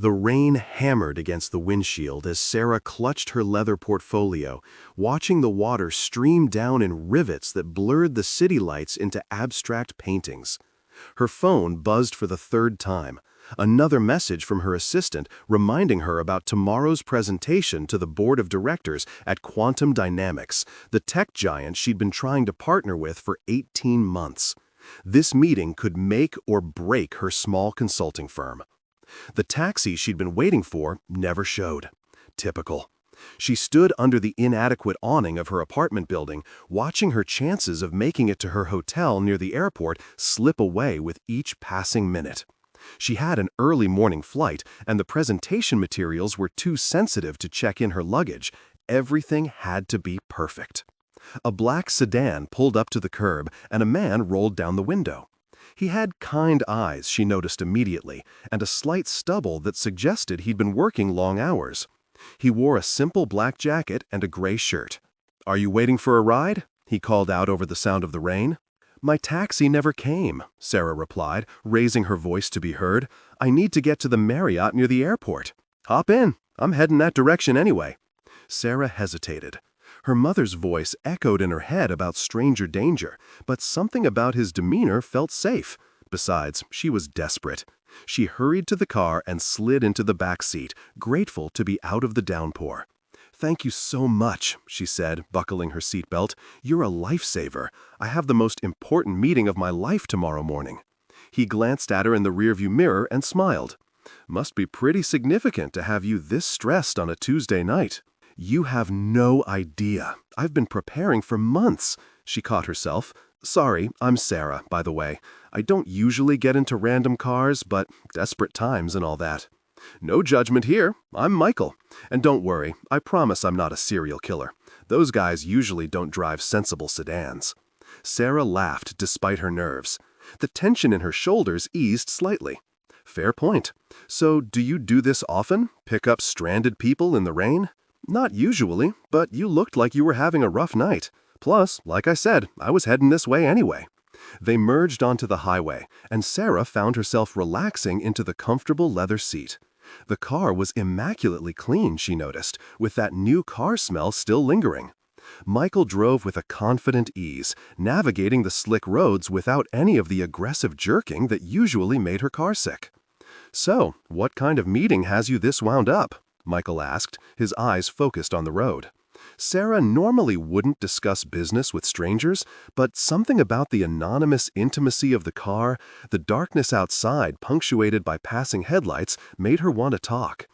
The rain hammered against the windshield as Sarah clutched her leather portfolio, watching the water stream down in rivets that blurred the city lights into abstract paintings. Her phone buzzed for the third time, another message from her assistant reminding her about tomorrow's presentation to the board of directors at Quantum Dynamics, the tech giant she'd been trying to partner with for 18 months. This meeting could make or break her small consulting firm. The taxi she'd been waiting for never showed. Typical. She stood under the inadequate awning of her apartment building, watching her chances of making it to her hotel near the airport slip away with each passing minute. She had an early morning flight, and the presentation materials were too sensitive to check in her luggage. Everything had to be perfect. A black sedan pulled up to the curb, and a man rolled down the window. He had kind eyes, she noticed immediately, and a slight stubble that suggested he'd been working long hours. He wore a simple black jacket and a gray shirt. "Are you waiting for a ride?" he called out over the sound of the rain. "My taxi never came," Sarah replied, raising her voice to be heard. "I need to get to the Marriott near the airport." "Hop in. I'm heading that direction anyway." Sarah hesitated. Her mother's voice echoed in her head about stranger danger, but something about his demeanor felt safe. Besides, she was desperate. She hurried to the car and slid into the back seat, grateful to be out of the downpour. "Thank you so much," she said, buckling her seatbelt. "You're a lifesaver. I have the most important meeting of my life tomorrow morning." He glanced at her in the rearview mirror and smiled. "Must be pretty significant to have you this stressed on a Tuesday night." "You have no idea. I've been preparing for months." She caught herself. "Sorry, I'm Sarah, by the way. I don't usually get into random cars, but desperate times and all that." "No judgment here. I'm Michael. And don't worry, I promise I'm not a serial killer. Those guys usually don't drive sensible sedans." Sarah laughed despite her nerves. The tension in her shoulders eased slightly. "Fair point. So do you do this often? Pick up stranded people in the rain?" "Not usually, but you looked like you were having a rough night. Plus, like I said, I was heading this way anyway." They merged onto the highway, and Sarah found herself relaxing into the comfortable leather seat. The car was immaculately clean, she noticed, with that new car smell still lingering. Michael drove with a confident ease, navigating the slick roads without any of the aggressive jerking that usually made her car sick. "So, what kind of meeting has you this wound up?" Michael asked, his eyes focused on the road. Sarah normally wouldn't discuss business with strangers, but something about the anonymous intimacy of the car, the darkness outside punctuated by passing headlights, made her want to talk.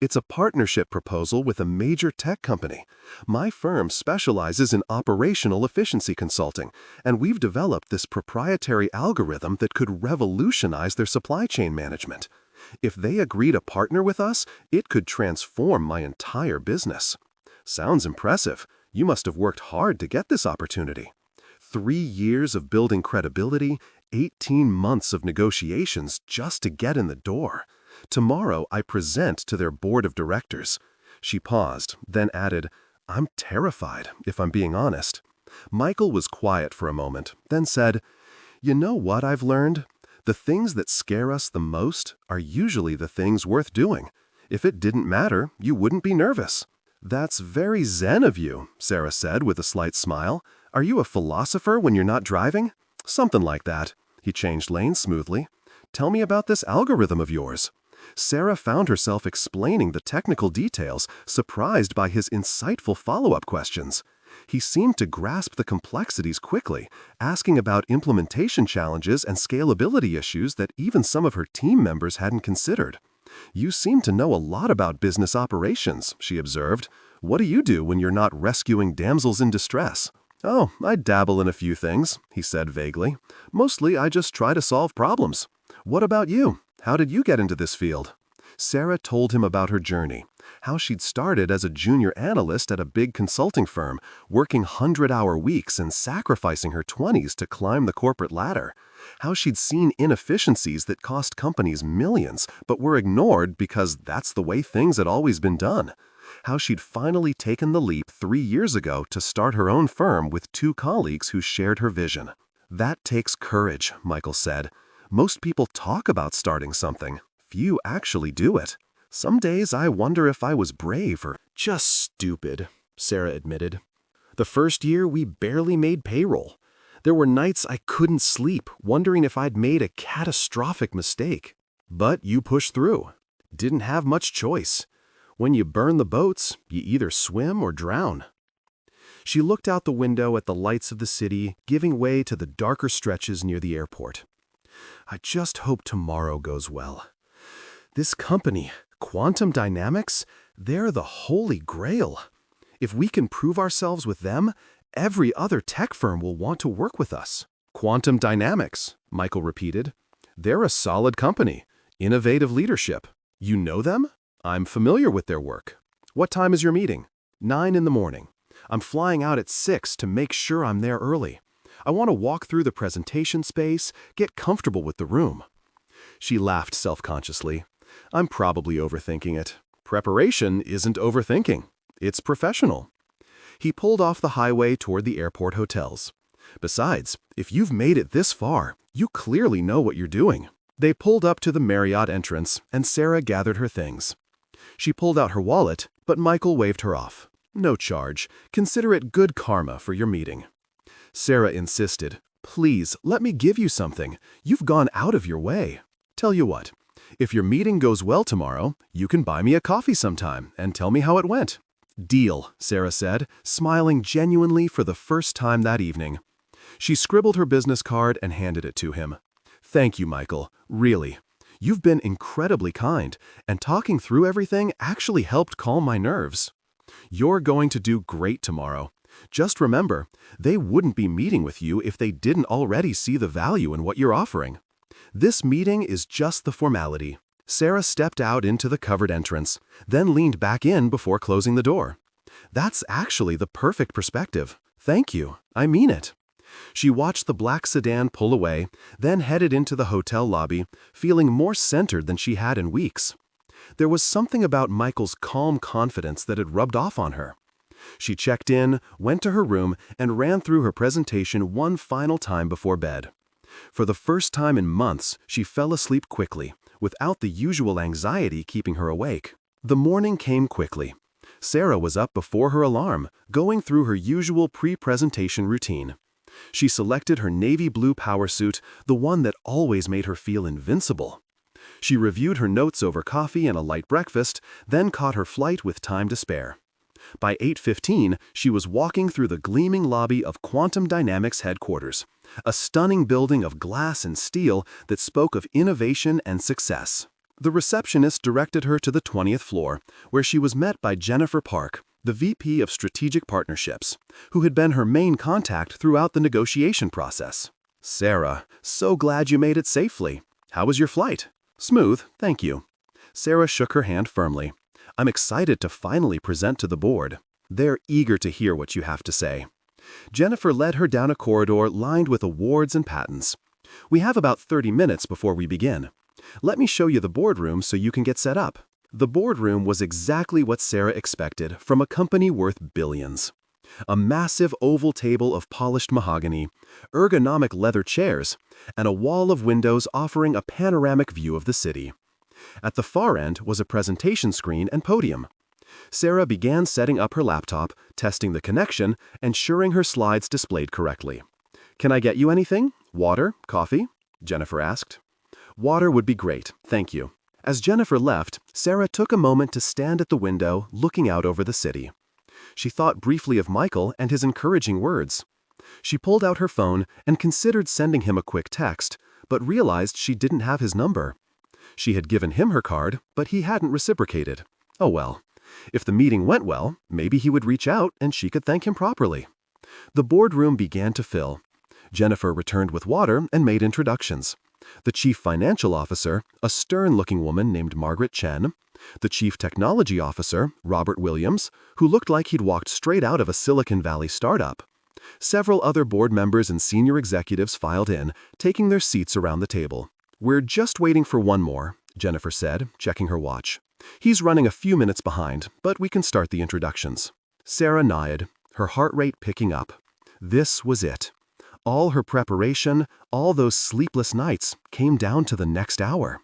"It's a partnership proposal with a major tech company. My firm specializes in operational efficiency consulting, and we've developed this proprietary algorithm that could revolutionize their supply chain management. If they agree to partner with us, it could transform my entire business." "Sounds impressive. You must have worked hard to get this opportunity." 3 years of building credibility, 18 months of negotiations just to get in the door. "Tomorrow I present to their board of directors." She paused, then added, "I'm terrified, if I'm being honest." Michael was quiet for a moment, then said, "You know what I've learned? The things that scare us the most are usually the things worth doing. If it didn't matter, you wouldn't be nervous." "That's very zen of you," Sarah said with a slight smile. "Are you a philosopher when you're not driving?" "Something like that." He changed lanes smoothly. "Tell me about this algorithm of yours." Sarah found herself explaining the technical details, surprised by his insightful follow-up questions. He seemed to grasp the complexities quickly, asking about implementation challenges and scalability issues that even some of her team members hadn't considered. "You seem to know a lot about business operations," she observed. "What do you do when you're not rescuing damsels in distress?" "Oh, I dabble in a few things," he said vaguely. "Mostly I just try to solve problems. What about you? How did you get into this field?" Sarah told him about her journey, how she'd started as a junior analyst at a big consulting firm, working 100-hour weeks and sacrificing her 20s to climb the corporate ladder, how she'd seen inefficiencies that cost companies millions but were ignored because that's the way things had always been done, how she'd finally taken the leap 3 years ago to start her own firm with 2 colleagues who shared her vision. "That takes courage," Michael said. "Most people talk about starting something. Few actually do it." Some days I wonder if I was brave or just stupid, Sarah admitted. The first year, we barely made payroll. There were nights I couldn't sleep, wondering if I'd made a catastrophic mistake. But you pushed through. Didn't have much choice. When you burn the boats, you either swim or drown. She looked out the window at the lights of the city, giving way to the darker stretches near the airport. I just hope tomorrow goes well. This company, Quantum Dynamics, they're the holy grail. If we can prove ourselves with them, every other tech firm will want to work with us. Quantum Dynamics, Michael repeated. They're a solid company. Innovative leadership. You know them? I'm familiar with their work. What time is your meeting? 9 in the morning. I'm flying out at 6 to make sure I'm there early. I want to walk through the presentation space, get comfortable with the room. She laughed self-consciously. I'm probably overthinking it. Preparation isn't overthinking. It's professional. He pulled off the highway toward the airport hotels. Besides, if you've made it this far, you clearly know what you're doing. They pulled up to the Marriott entrance, and Sarah gathered her things. She pulled out her wallet, but Michael waved her off. No charge. Consider it good karma for your meeting. Sarah insisted. Please, let me give you something. You've gone out of your way. Tell you what, if your meeting goes well tomorrow, you can buy me a coffee sometime and tell me how it went. Deal, Sarah said, smiling genuinely for the first time that evening. She scribbled her business card and handed it to him. Thank you, Michael. Really. You've been incredibly kind, and talking through everything actually helped calm my nerves. You're going to do great tomorrow. Just remember, they wouldn't be meeting with you if they didn't already see the value in what you're offering. This meeting is just the formality. Sarah stepped out into the covered entrance, then leaned back in before closing the door. That's actually the perfect perspective. Thank you. I mean it. She watched the black sedan pull away, then headed into the hotel lobby, feeling more centered than she had in weeks. There was something about Michael's calm confidence that had rubbed off on her. She checked in, went to her room, and ran through her presentation one final time before bed. For the first time in months, she fell asleep quickly, without the usual anxiety keeping her awake. The morning came quickly. Sarah was up before her alarm, going through her usual pre-presentation routine. She selected her navy blue power suit, the one that always made her feel invincible. She reviewed her notes over coffee and a light breakfast, then caught her flight with time to spare. By 8:15, she was walking through the gleaming lobby of Quantum Dynamics headquarters, a stunning building of glass and steel that spoke of innovation and success. The receptionist directed her to the 20th floor, where she was met by Jennifer Park, the VP of Strategic Partnerships, who had been her main contact throughout the negotiation process. Sarah, so glad you made it safely. How was your flight? Smooth, thank you. Sarah shook her hand firmly. I'm excited to finally present to the board. They're eager to hear what you have to say. Jennifer led her down a corridor lined with awards and patents. We have about 30 minutes before we begin. Let me show you the boardroom so you can get set up. The boardroom was exactly what Sarah expected from a company worth billions. A massive oval table of polished mahogany, ergonomic leather chairs, and a wall of windows offering a panoramic view of the city. At the far end was a presentation screen and podium. Sarah began setting up her laptop, testing the connection, ensuring her slides displayed correctly. Can I get you anything? Water? Coffee? Jennifer asked. Water would be great, thank you. As Jennifer left, Sarah took a moment to stand at the window, looking out over the city. She thought briefly of Michael and his encouraging words. She pulled out her phone and considered sending him a quick text, but realized she didn't have his number. She had given him her card, but he hadn't reciprocated. Oh well. If the meeting went well, maybe he would reach out and she could thank him properly. The boardroom began to fill. Jennifer returned with water and made introductions. The chief financial officer, a stern-looking woman named Margaret Chen, the chief technology officer, Robert Williams, who looked like he'd walked straight out of a Silicon Valley startup. Several other board members and senior executives filed in, taking their seats around the table. We're just waiting for one more, Jennifer said, checking her watch. He's running a few minutes behind, but we can start the introductions. Sarah nodded, her heart rate picking up. This was it. All her preparation, all those sleepless nights, came down to the next hour.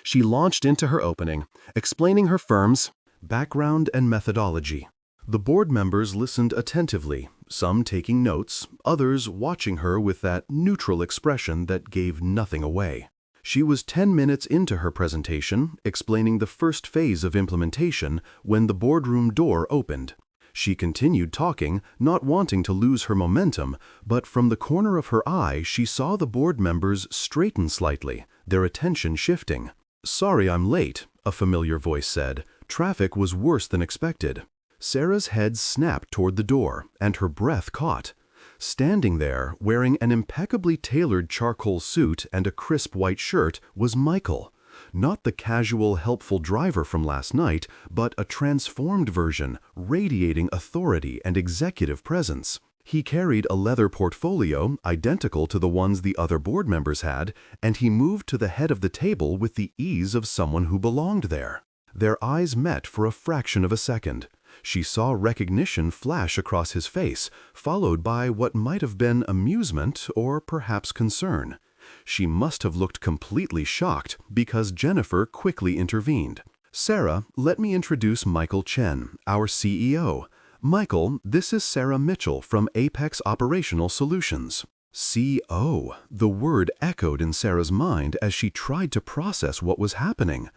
She launched into her opening, explaining her firm's background and methodology. The board members listened attentively, some taking notes, others watching her with that neutral expression that gave nothing away. She was 10 minutes into her presentation, explaining the first phase of implementation, when the boardroom door opened. She continued talking, not wanting to lose her momentum, but from the corner of her eye she saw the board members straighten slightly, their attention shifting. "Sorry I'm late," a familiar voice said. "Traffic was worse than expected." Sarah's head snapped toward the door, and her breath caught. Standing there, wearing an impeccably tailored charcoal suit and a crisp white shirt, was Michael. Not the casual, helpful driver from last night, but a transformed version, radiating authority and executive presence. He carried a leather portfolio identical to the ones the other board members had, and he moved to the head of the table with the ease of someone who belonged there. Their eyes met for a fraction of a second. She saw recognition flash across his face, followed by what might have been amusement or perhaps concern. She must have looked completely shocked because Jennifer quickly intervened. "Sarah, let me introduce Michael Chen, our CEO. Michael, this is Sarah Mitchell from Apex Operational Solutions." CO. The word echoed in Sarah's mind as she tried to process what was happening.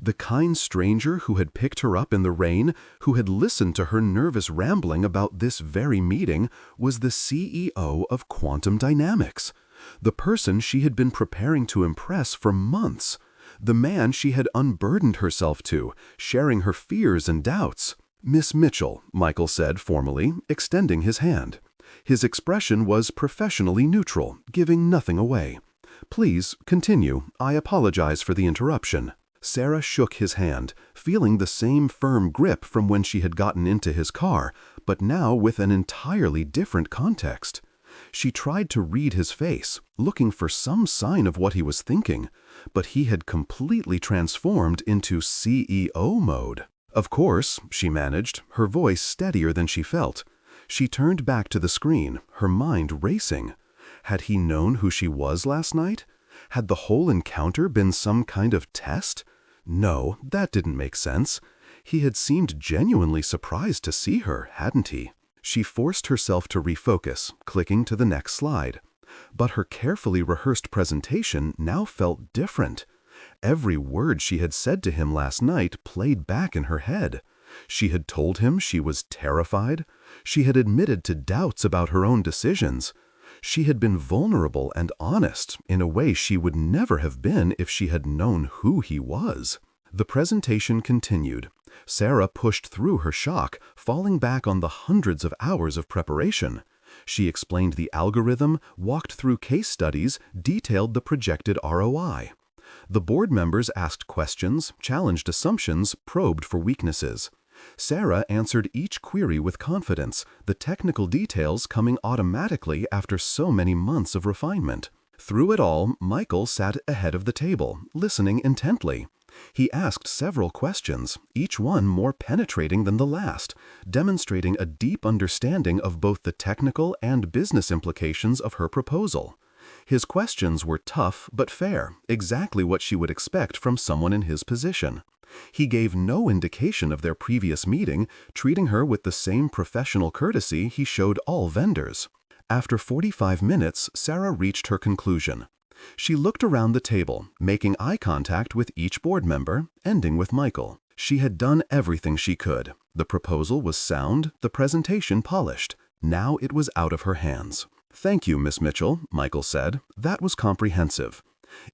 The kind stranger who had picked her up in the rain, who had listened to her nervous rambling about this very meeting, was the CEO of Quantum Dynamics. The person she had been preparing to impress for months. The man she had unburdened herself to, sharing her fears and doubts. "Miss Mitchell," Michael said formally, extending his hand. His expression was professionally neutral, giving nothing away. "Please, continue. I apologize for the interruption." Sarah shook his hand, feeling the same firm grip from when she had gotten into his car, but now with an entirely different context. She tried to read his face, looking for some sign of what he was thinking, but he had completely transformed into CEO mode. "Of course," she managed, her voice steadier than she felt. She turned back to the screen, her mind racing. Had he known who she was last night? Had the whole encounter been some kind of test? No, that didn't make sense. He had seemed genuinely surprised to see her, hadn't he? She forced herself to refocus, clicking to the next slide. But her carefully rehearsed presentation now felt different. Every word she had said to him last night played back in her head. She had told him she was terrified. She had admitted to doubts about her own decisions. She had been vulnerable and honest in a way she would never have been if she had known who he was. The presentation continued. Sarah pushed through her shock, falling back on the hundreds of hours of preparation. She explained the algorithm, walked through case studies, detailed the projected ROI. The board members asked questions, challenged assumptions, probed for weaknesses. Sarah answered each query with confidence, the technical details coming automatically after so many months of refinement. Through it all, Michael sat ahead of the table, listening intently. He asked several questions, each one more penetrating than the last, demonstrating a deep understanding of both the technical and business implications of her proposal. His questions were tough but fair, exactly what she would expect from someone in his position. He gave no indication of their previous meeting, treating her with the same professional courtesy he showed all vendors. After 45 minutes, Sarah reached her conclusion. She looked around the table, making eye contact with each board member, ending with Michael. She had done everything she could. The proposal was sound, the presentation polished. Now it was out of her hands. "Thank you, Miss Mitchell," Michael said. "That was comprehensive.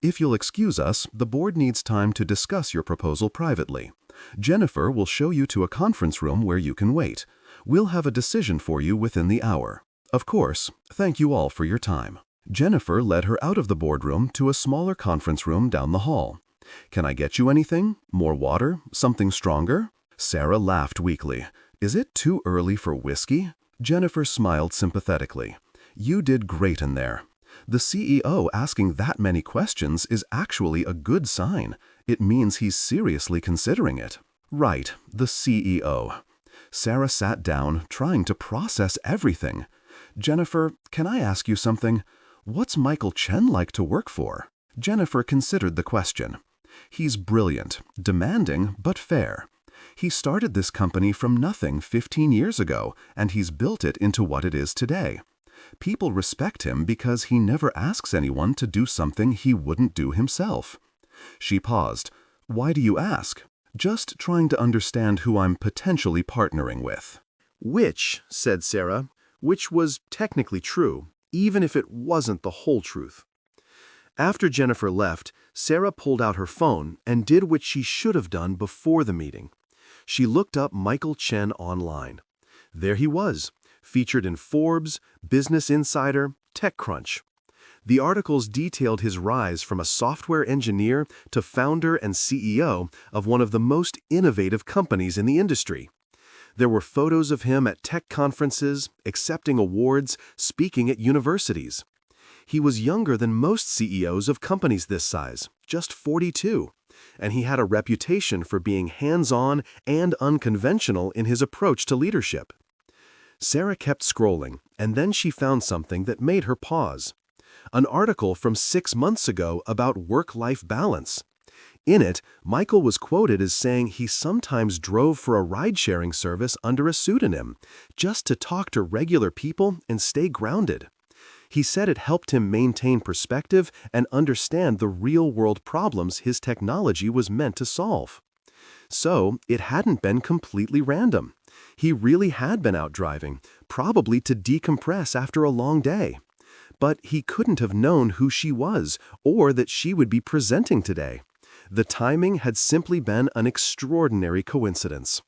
If you'll excuse us, the board needs time to discuss your proposal privately. Jennifer will show you to a conference room where you can wait. We'll have a decision for you within the hour. Of course, thank you all for your time." Jennifer led her out of the boardroom to a smaller conference room down the hall. "Can I get you anything? More water? Something stronger?" Sarah laughed weakly. "Is it too early for whiskey?" Jennifer smiled sympathetically. "You did great in there. The CEO asking that many questions is actually a good sign. It means he's seriously considering it." "Right, the CEO." Sarah sat down, trying to process everything. "Jennifer, can I ask you something? What's Michael Chen like to work for?" Jennifer considered the question. He's brilliant, demanding, but fair. He started this company from nothing 15 years ago, and he's built it into what it is today. People respect him because he never asks anyone to do something he wouldn't do himself." She paused. "Why do you ask?" "Just trying to understand who I'm potentially partnering with." "Which," said Sarah, which was technically true, even if it wasn't the whole truth. After Jennifer left, Sarah pulled out her phone and did what she should have done before the meeting. She looked up Michael Chen online. There he was, featured in Forbes, Business Insider, TechCrunch. The articles detailed his rise from a software engineer to founder and CEO of one of the most innovative companies in the industry. There were photos of him at tech conferences, accepting awards, speaking at universities. He was younger than most CEOs of companies this size, just 42, and he had a reputation for being hands-on and unconventional in his approach to leadership. Sarah kept scrolling, and then she found something that made her pause. An article from 6 months ago about work-life balance. In it, Michael was quoted as saying he sometimes drove for a ride-sharing service under a pseudonym, just to talk to regular people and stay grounded. He said it helped him maintain perspective and understand the real-world problems his technology was meant to solve. So, it hadn't been completely random. He really had been out driving, probably to decompress after a long day. But he couldn't have known who she was, or that she would be presenting today. The timing had simply been an extraordinary coincidence.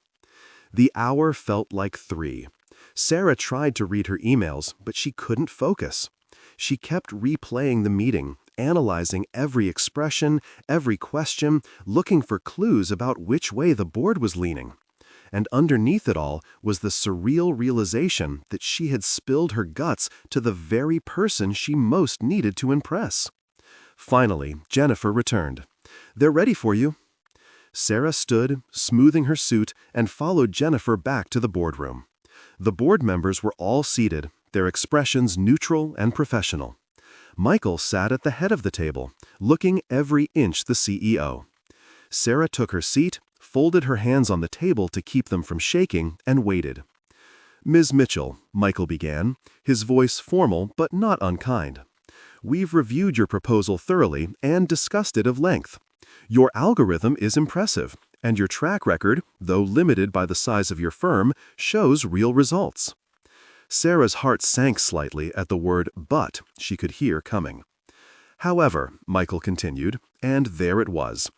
The hour felt like 3. Sarah tried to read her emails, but she couldn't focus. She kept replaying the meeting, analyzing every expression, every question, looking for clues about which way the board was leaning. And underneath it all was the surreal realization that she had spilled her guts to the very person she most needed to impress. Finally, Jennifer returned. "They're ready for you." Sarah stood, smoothing her suit, and followed Jennifer back to the boardroom. The board members were all seated, their expressions neutral and professional. Michael sat at the head of the table, looking every inch the CEO. Sarah took her seat, folded her hands on the table to keep them from shaking, and waited. "Ms. Mitchell," Michael began, his voice formal but not unkind. "We've reviewed your proposal thoroughly and discussed it at length. Your algorithm is impressive, and your track record, though limited by the size of your firm, shows real results." Sarah's heart sank slightly at the word "but" she could hear coming. "However," Michael continued, and there it was.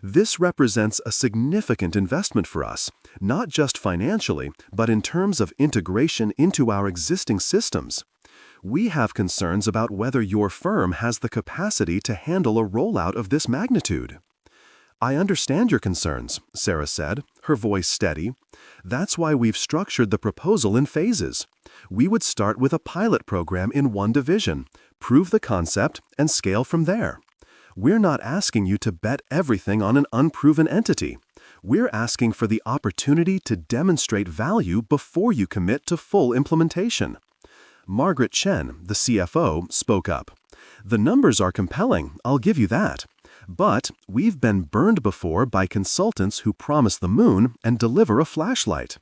"This represents a significant investment for us, not just financially, but in terms of integration into our existing systems. We have concerns about whether your firm has the capacity to handle a rollout of this magnitude." "I understand your concerns," Sarah said, her voice steady. "That's why we've structured the proposal in phases. We would start with a pilot program in one division, prove the concept, and scale from there. We're not asking you to bet everything on an unproven entity. We're asking for the opportunity to demonstrate value before you commit to full implementation." Margaret Chen, the CFO, spoke up. "The numbers are compelling, I'll give you that. But we've been burned before by consultants who promise the moon and deliver a flashlight."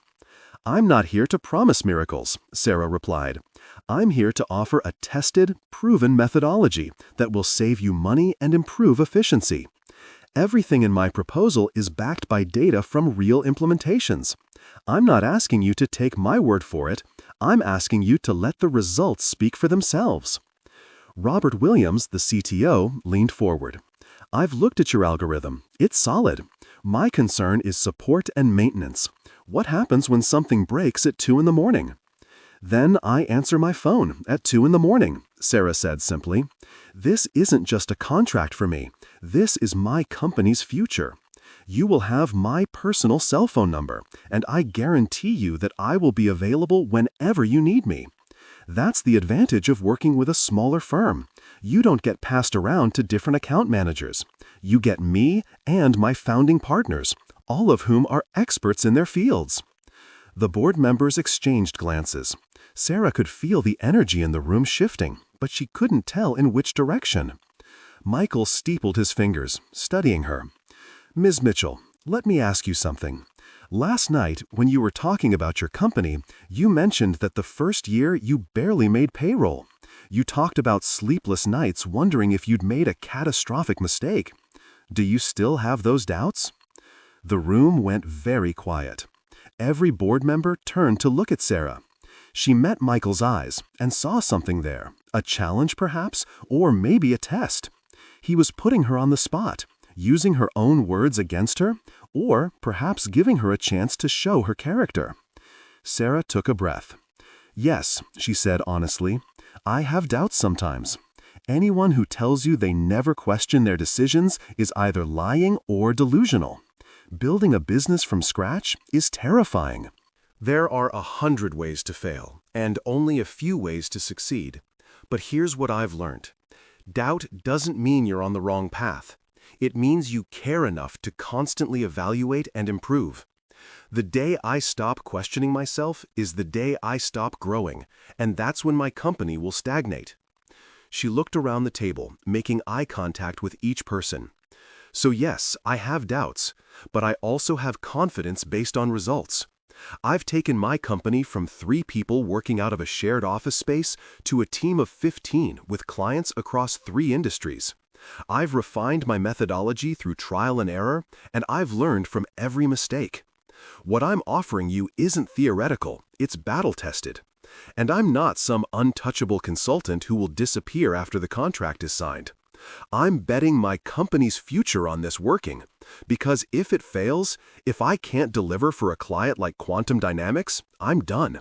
"I'm not here to promise miracles," Sarah replied. "I'm here to offer a tested, proven methodology that will save you money and improve efficiency. Everything in my proposal is backed by data from real implementations. I'm not asking you to take my word for it. I'm asking you to let the results speak for themselves." Robert Williams, the CTO, leaned forward. "I've looked at your algorithm. It's solid. My concern is support and maintenance. What happens when something breaks at 2 in the morning?" "Then I answer my phone at 2 in the morning," Sarah said simply. "This isn't just a contract for me. This is my company's future. You will have my personal cell phone number, and I guarantee you that I will be available whenever you need me. That's the advantage of working with a smaller firm. You don't get passed around to different account managers. You get me and my founding partners, all of whom are experts in their fields." The board members exchanged glances. Sarah could feel the energy in the room shifting, but she couldn't tell in which direction. Michael steepled his fingers, studying her. Ms. Mitchell, let me ask you something. Last night, when you were talking about your company, you mentioned that the first year you barely made payroll. You talked about sleepless nights wondering if you'd made a catastrophic mistake. Do you still have those doubts? The room went very quiet. Every board member turned to look at Sarah. She met Michael's eyes and saw something there, a challenge perhaps, or maybe a test. He was putting her on the spot, using her own words against her, or perhaps giving her a chance to show her character. Sarah took a breath. Yes, she said honestly, I have doubts sometimes. Anyone who tells you they never question their decisions is either lying or delusional. Building a business from scratch is terrifying. There are 100 ways to fail, and only a few ways to succeed. But here's what I've learned. Doubt doesn't mean you're on the wrong path. It means you care enough to constantly evaluate and improve. The day I stop questioning myself is the day I stop growing, and that's when my company will stagnate. She looked around the table, making eye contact with each person. So yes, I have doubts, but I also have confidence based on results. I've taken my company from 3 people working out of a shared office space to a team of 15 with clients across 3 industries. I've refined my methodology through trial and error, and I've learned from every mistake. What I'm offering you isn't theoretical, it's battle-tested. And I'm not some untouchable consultant who will disappear after the contract is signed. I'm betting my company's future on this working, because if it fails, if I can't deliver for a client like Quantum Dynamics, I'm done.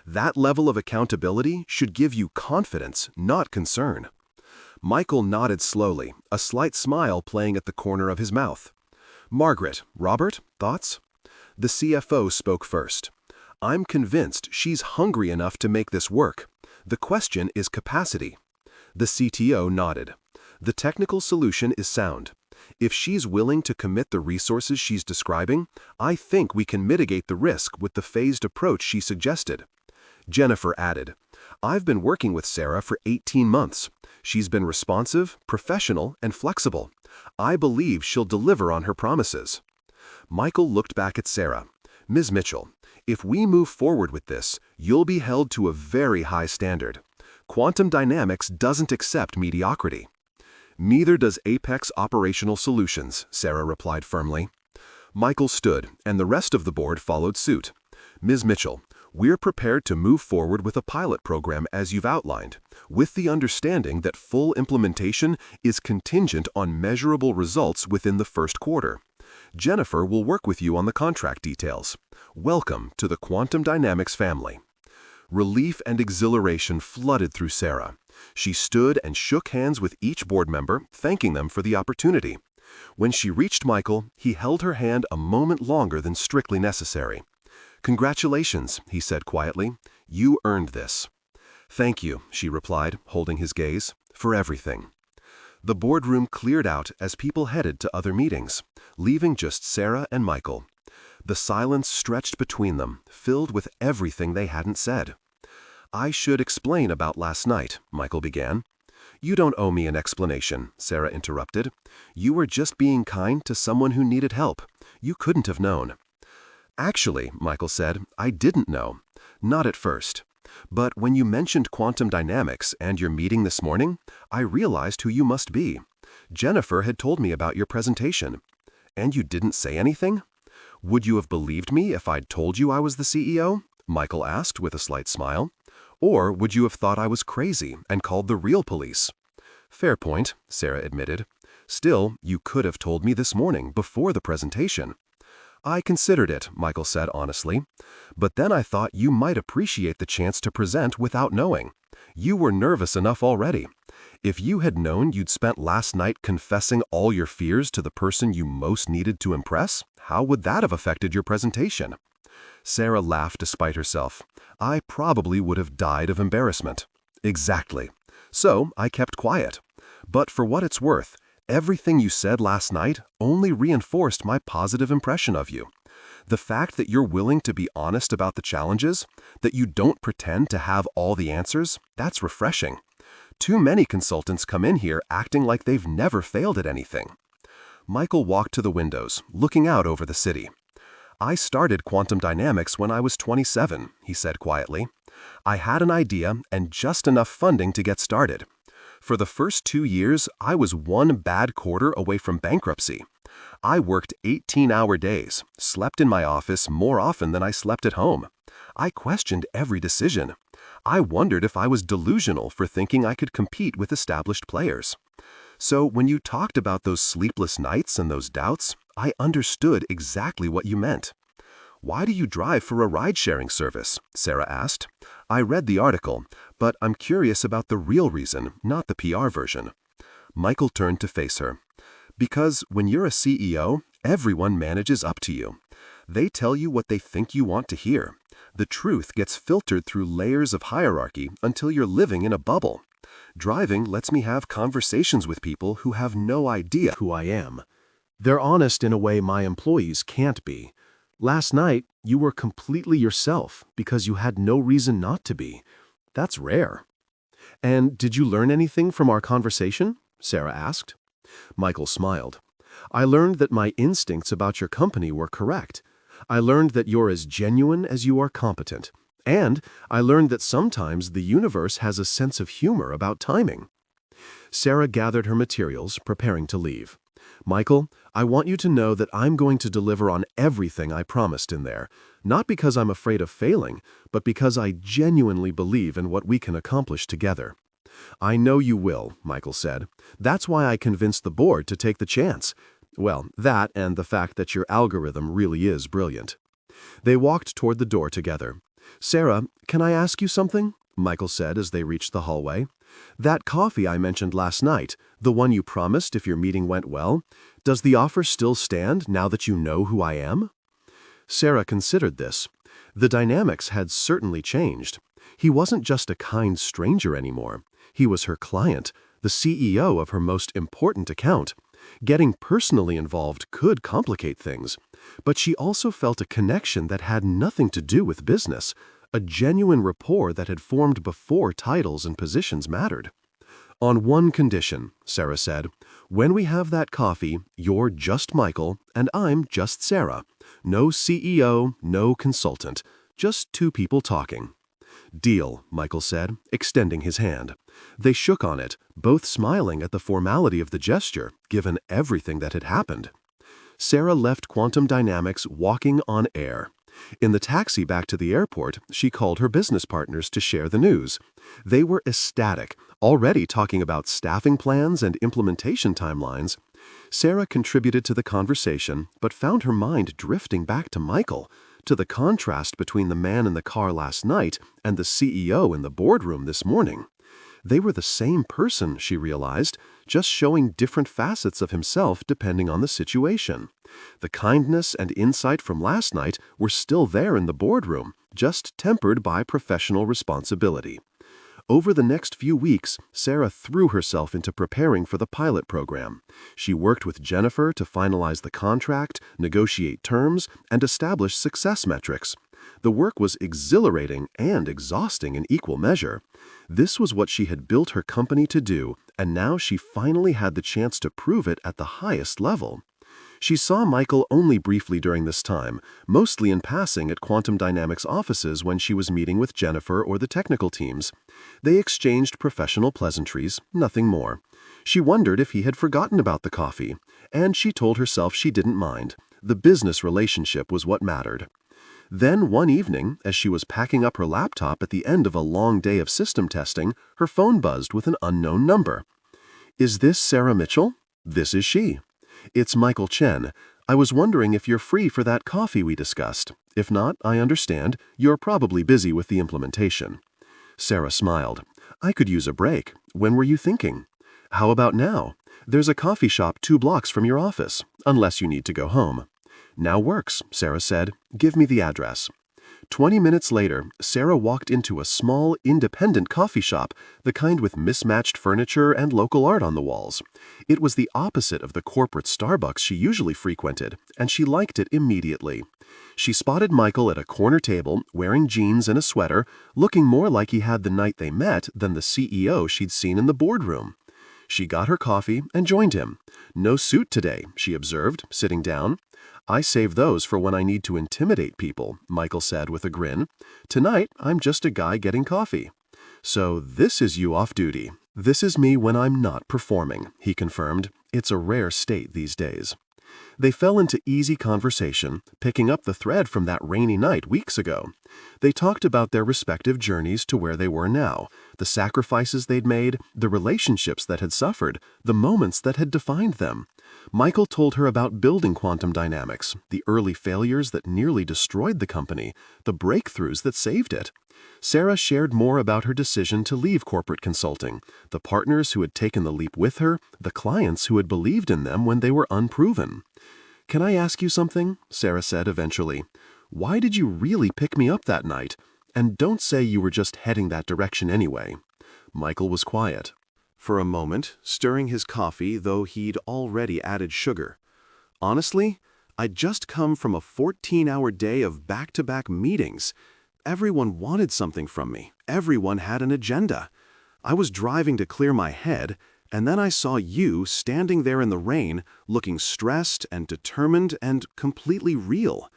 That level of accountability should give you confidence, not concern. Michael nodded slowly, a slight smile playing at the corner of his mouth. Margaret, Robert, thoughts? The CFO spoke first. I'm convinced she's hungry enough to make this work. The question is capacity. The CTO nodded. The technical solution is sound. If she's willing to commit the resources she's describing, I think we can mitigate the risk with the phased approach she suggested. Jennifer added, I've been working with Sarah for 18 months. She's been responsive, professional, and flexible. I believe she'll deliver on her promises. Michael looked back at Sarah. Ms. Mitchell, if we move forward with this, you'll be held to a very high standard. Quantum Dynamics doesn't accept mediocrity. Neither does Apex Operational Solutions, Sarah replied firmly. Michael stood, and the rest of the board followed suit. Ms. Mitchell, we're prepared to move forward with a pilot program as you've outlined, with the understanding that full implementation is contingent on measurable results within the first quarter. Jennifer will work with you on the contract details. Welcome to the Quantum Dynamics family. Relief and exhilaration flooded through Sarah. She stood and shook hands with each board member, thanking them for the opportunity. When she reached Michael, he held her hand a moment longer than strictly necessary. Congratulations, he said quietly. You earned this. Thank you, she replied, holding his gaze, for everything. The boardroom cleared out as people headed to other meetings, leaving just Sarah and Michael. The silence stretched between them, filled with everything they hadn't said. I should explain about last night, Michael began. You don't owe me an explanation, Sarah interrupted. You were just being kind to someone who needed help. You couldn't have known. Actually, Michael said, I didn't know. Not at first. But when you mentioned Quantum Dynamics and your meeting this morning, I realized who you must be. Jennifer had told me about your presentation. And you didn't say anything? Would you have believed me if I'd told you I was the CEO? Michael asked with a slight smile. Or would you have thought I was crazy and called the real police? Fair point, Sarah admitted. Still, you could have told me this morning before the presentation. I considered it, Michael said honestly. But then I thought you might appreciate the chance to present without knowing. You were nervous enough already. If you had known you'd spent last night confessing all your fears to the person you most needed to impress, how would that have affected your presentation? Sarah laughed despite herself. I probably would have died of embarrassment. Exactly. So I kept quiet. But for what it's worth, everything you said last night only reinforced my positive impression of you. The fact that you're willing to be honest about the challenges, that you don't pretend to have all the answers, that's refreshing. Too many consultants come in here acting like they've never failed at anything. Michael walked to the windows, looking out over the city. "I started quantum dynamics when I was 27, he said quietly. "I had an idea and just enough funding to get started. For the first 2 years, I was one bad quarter away from bankruptcy. I worked 18-hour days, slept in my office more often than I slept at home. I questioned every decision. I wondered if I was delusional for thinking I could compete with established players. So when you talked about those sleepless nights and those doubts, I understood exactly what you meant." "Why do you drive for a ride-sharing service?" Sarah asked. "I read the article, but I'm curious about the real reason, not the PR version." Michael turned to face her. "Because when you're a CEO, everyone manages up to you. They tell you what they think you want to hear. The truth gets filtered through layers of hierarchy until you're living in a bubble. Driving lets me have conversations with people who have no idea Who I am. They're honest in a way my employees can't be. Last night, you were completely yourself because you had no reason not to be. That's rare." "And did you learn anything from our conversation?" Sarah asked. Michael smiled. "I learned that my instincts about your company were correct. I learned that you're as genuine as you are competent. And I learned that sometimes the universe has a sense of humor about timing." Sarah gathered her materials, preparing to leave. "Michael, I want you to know that I'm going to deliver on everything I promised in there, not because I'm afraid of failing, but because I genuinely believe in what we can accomplish together." "I know you will," Michael said. "That's why I convinced the board to take the chance. Well, that and the fact that your algorithm really is brilliant." They walked toward the door together. "Sarah, can I ask you something?" Michael said as they reached the hallway. "That coffee I mentioned last night, the one you promised if your meeting went well, does the offer still stand now that you know who I am?" Sarah considered this. The dynamics had certainly changed. He wasn't just a kind stranger anymore. He was her client, the CEO of her most important account. Getting personally involved could complicate things, but she also felt a connection that had nothing to do with business, a genuine rapport that had formed before titles and positions mattered. "On one condition," Sarah said. "When we have that coffee, you're just Michael and I'm just Sarah. No CEO, no consultant, just two people talking." "Deal," Michael said, extending his hand. They shook on it, both smiling at the formality of the gesture, given everything that had happened. Sarah left Quantum Dynamics walking on air. In the taxi back to the airport, she called her business partners to share the news. They were ecstatic, already talking about staffing plans and implementation timelines. Sarah contributed to the conversation, but found her mind drifting back to Michael, to the contrast between the man in the car last night and the CEO in the boardroom this morning. They were the same person, she realized, just showing different facets of himself depending on the situation. The kindness and insight from last night were still there in the boardroom, just tempered by professional responsibility. Over the next few weeks, Sarah threw herself into preparing for the pilot program. She worked with Jennifer to finalize the contract, negotiate terms, and establish success metrics. The work was exhilarating and exhausting in equal measure. This was what she had built her company to do, and now she finally had the chance to prove it at the highest level. She saw Michael only briefly during this time, mostly in passing at Quantum Dynamics offices when she was meeting with Jennifer or the technical teams. They exchanged professional pleasantries, nothing more. She wondered if he had forgotten about the coffee, and she told herself she didn't mind. The business relationship was what mattered. Then one evening, as she was packing up her laptop at the end of a long day of system testing, her phone buzzed with an unknown number. "Is this Sarah Mitchell?" "This is she." "It's Michael Chen. I was wondering if you're free for that coffee we discussed. If not, I understand. You're probably busy with the implementation." Sarah smiled. "I could use a break. When were you thinking?" "How about now? There's a coffee shop 2 blocks from your office, unless you need to go home." "Now works," Sarah said. "Give me the address." 20 minutes later, Sarah walked into a small, independent coffee shop, the kind with mismatched furniture and local art on the walls. It was the opposite of the corporate Starbucks she usually frequented, and she liked it immediately. She spotted Michael at a corner table, wearing jeans and a sweater, looking more like he had the night they met than the CEO she'd seen in the boardroom. She got her coffee and joined him. No suit today, she observed, sitting down. I save those for when I need to intimidate people, Michael said with a grin. Tonight, I'm just a guy getting coffee. So this is you off duty. This is me when I'm not performing, he confirmed. It's a rare state these days. They fell into easy conversation, picking up the thread from that rainy night weeks ago. They talked about their respective journeys to where they were now, the sacrifices they'd made, the relationships that had suffered, the moments that had defined them. Michael told her about building Quantum Dynamics, the early failures that nearly destroyed the company, the breakthroughs that saved it. Sarah shared more about her decision to leave corporate consulting, the partners who had taken the leap with her, the clients who had believed in them when they were unproven. "Can I ask you something?" Sarah said eventually. "Why did you really pick me up that night? And don't say you were just heading that direction anyway." Michael was quiet. For a moment, stirring his coffee, though he'd already added sugar. "Honestly, I'd just come from a 14-hour day of back-to-back meetings. Everyone wanted something from me. Everyone had an agenda. I was driving to clear my head, and then I saw you standing there in the rain, looking stressed and determined and completely real.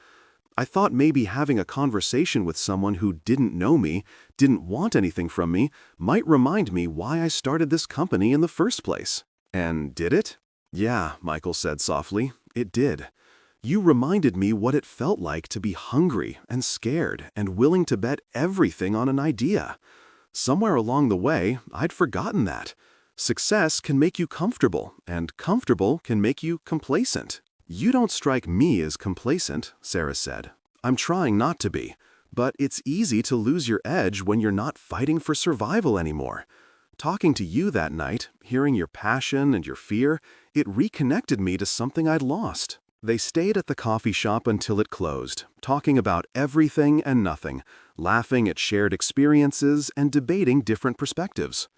I thought maybe having a conversation with someone who didn't know me, didn't want anything from me, might remind me why I started this company in the first place." "And did it?" "Yeah," Michael said softly, "it did. You reminded me what it felt like to be hungry and scared and willing to bet everything on an idea. Somewhere along the way, I'd forgotten that. Success can make you comfortable, and comfortable can make you complacent." "You don't strike me as complacent," Sarah said. "I'm trying not to be, but it's easy to lose your edge when you're not fighting for survival anymore. Talking to you that night, hearing your passion and your fear, it reconnected me to something I'd lost." They stayed at the coffee shop until it closed, talking about everything and nothing, laughing at shared experiences and debating different perspectives.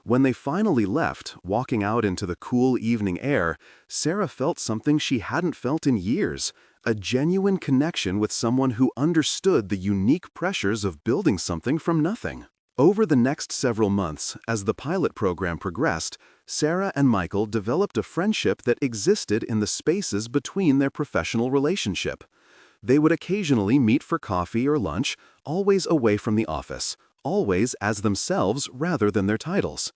When they finally left, walking out into the cool evening air, Sarah felt something she hadn't felt in years, a genuine connection with someone who understood the unique pressures of building something from nothing. Over the next several months, as the pilot program progressed, Sarah and Michael developed a friendship that existed in the spaces between their professional relationship. They would occasionally meet for coffee or lunch, always away from the office, always as themselves rather than their titles.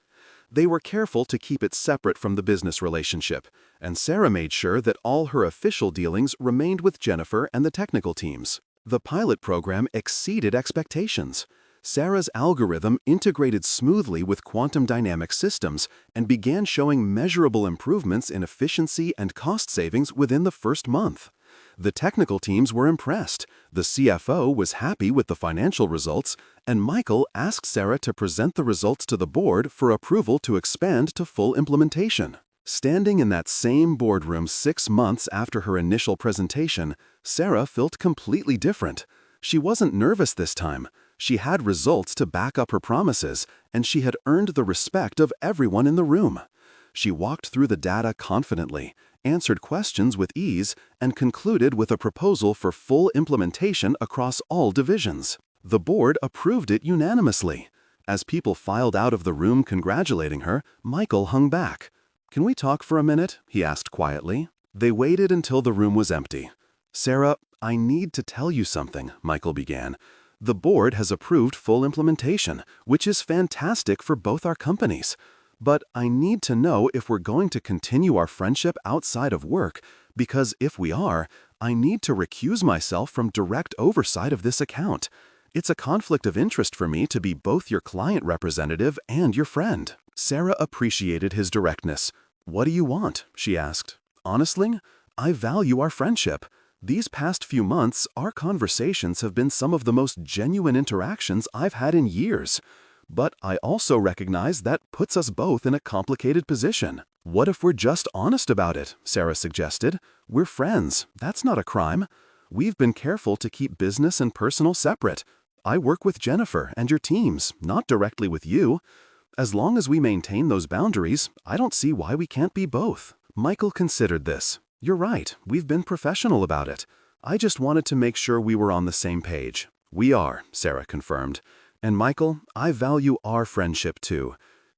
They were careful to keep it separate from the business relationship, and Sarah made sure that all her official dealings remained with Jennifer and the technical teams. The pilot program exceeded expectations. Sarah's algorithm integrated smoothly with Quantum Dynamics systems and began showing measurable improvements in efficiency and cost savings within the first month. The technical teams were impressed, the CFO was happy with the financial results, and Michael asked Sarah to present the results to the board for approval to expand to full implementation. Standing in that same boardroom 6 months after her initial presentation, Sarah felt completely different. She wasn't nervous this time. She had results to back up her promises, and she had earned the respect of everyone in the room. She walked through the data confidently, answered questions with ease, and concluded with a proposal for full implementation across all divisions. The board approved it unanimously. As people filed out of the room congratulating her, Michael hung back. "Can we talk for a minute?" he asked quietly. They waited until the room was empty. "Sarah, I need to tell you something," Michael began. "The board has approved full implementation, which is fantastic for both our companies. But I need to know if we're going to continue our friendship outside of work, because if we are, I need to recuse myself from direct oversight of this account. It's a conflict of interest for me to be both your client representative and your friend." Sarah appreciated his directness. "What do you want?" she asked. "Honestly, I value our friendship. These past few months, our conversations have been some of the most genuine interactions I've had in years. But I also recognize that puts us both in a complicated position." "What if we're just honest about it?" Sarah suggested. "We're friends. That's not a crime. We've been careful to keep business and personal separate. I work with Jennifer and your teams, not directly with you. As long as we maintain those boundaries, I don't see why we can't be both." Michael considered this. "You're right, we've been professional about it. I just wanted to make sure we were on the same page." "We are," Sarah confirmed. "And Michael, I value our friendship too.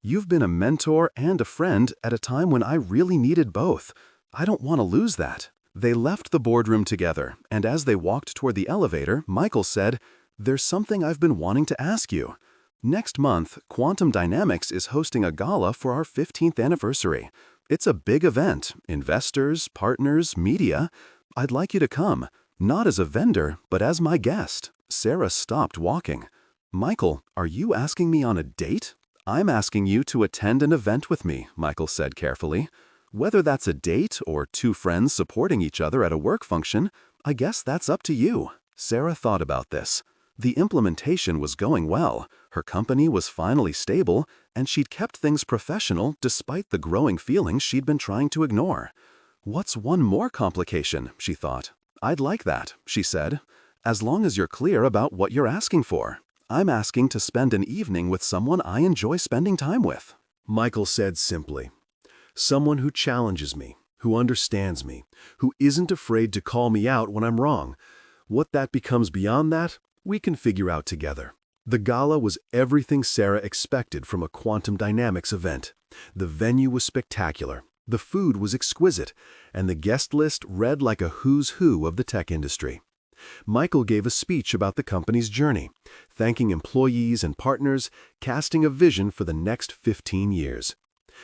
You've been a mentor and a friend at a time when I really needed both. I don't want to lose that." They left the boardroom together, and as they walked toward the elevator, Michael said, "There's something I've been wanting to ask you. Next month, Quantum Dynamics is hosting a gala for our 15th anniversary. It's a big event, investors, partners, media. I'd like you to come, not as a vendor, but as my guest." Sarah stopped walking. "Michael, are you asking me on a date?" "I'm asking you to attend an event with me," Michael said carefully. "Whether that's a date or two friends supporting each other at a work function, I guess that's up to you." Sarah thought about this. The implementation was going well, her company was finally stable, and she'd kept things professional despite the growing feelings she'd been trying to ignore. "What's one more complication?" she thought. "I'd like that," she said, "as long as you're clear about what you're asking for. I'm asking to spend an evening with someone I enjoy spending time with." Michael said simply, "Someone who challenges me, who understands me, who isn't afraid to call me out when I'm wrong. What that becomes beyond that, we can figure out together." The gala was everything Sarah expected from a Quantum Dynamics event. The venue was spectacular, the food was exquisite, and the guest list read like a who's who of the tech industry. Michael gave a speech about the company's journey, thanking employees and partners, casting a vision for the next 15 years.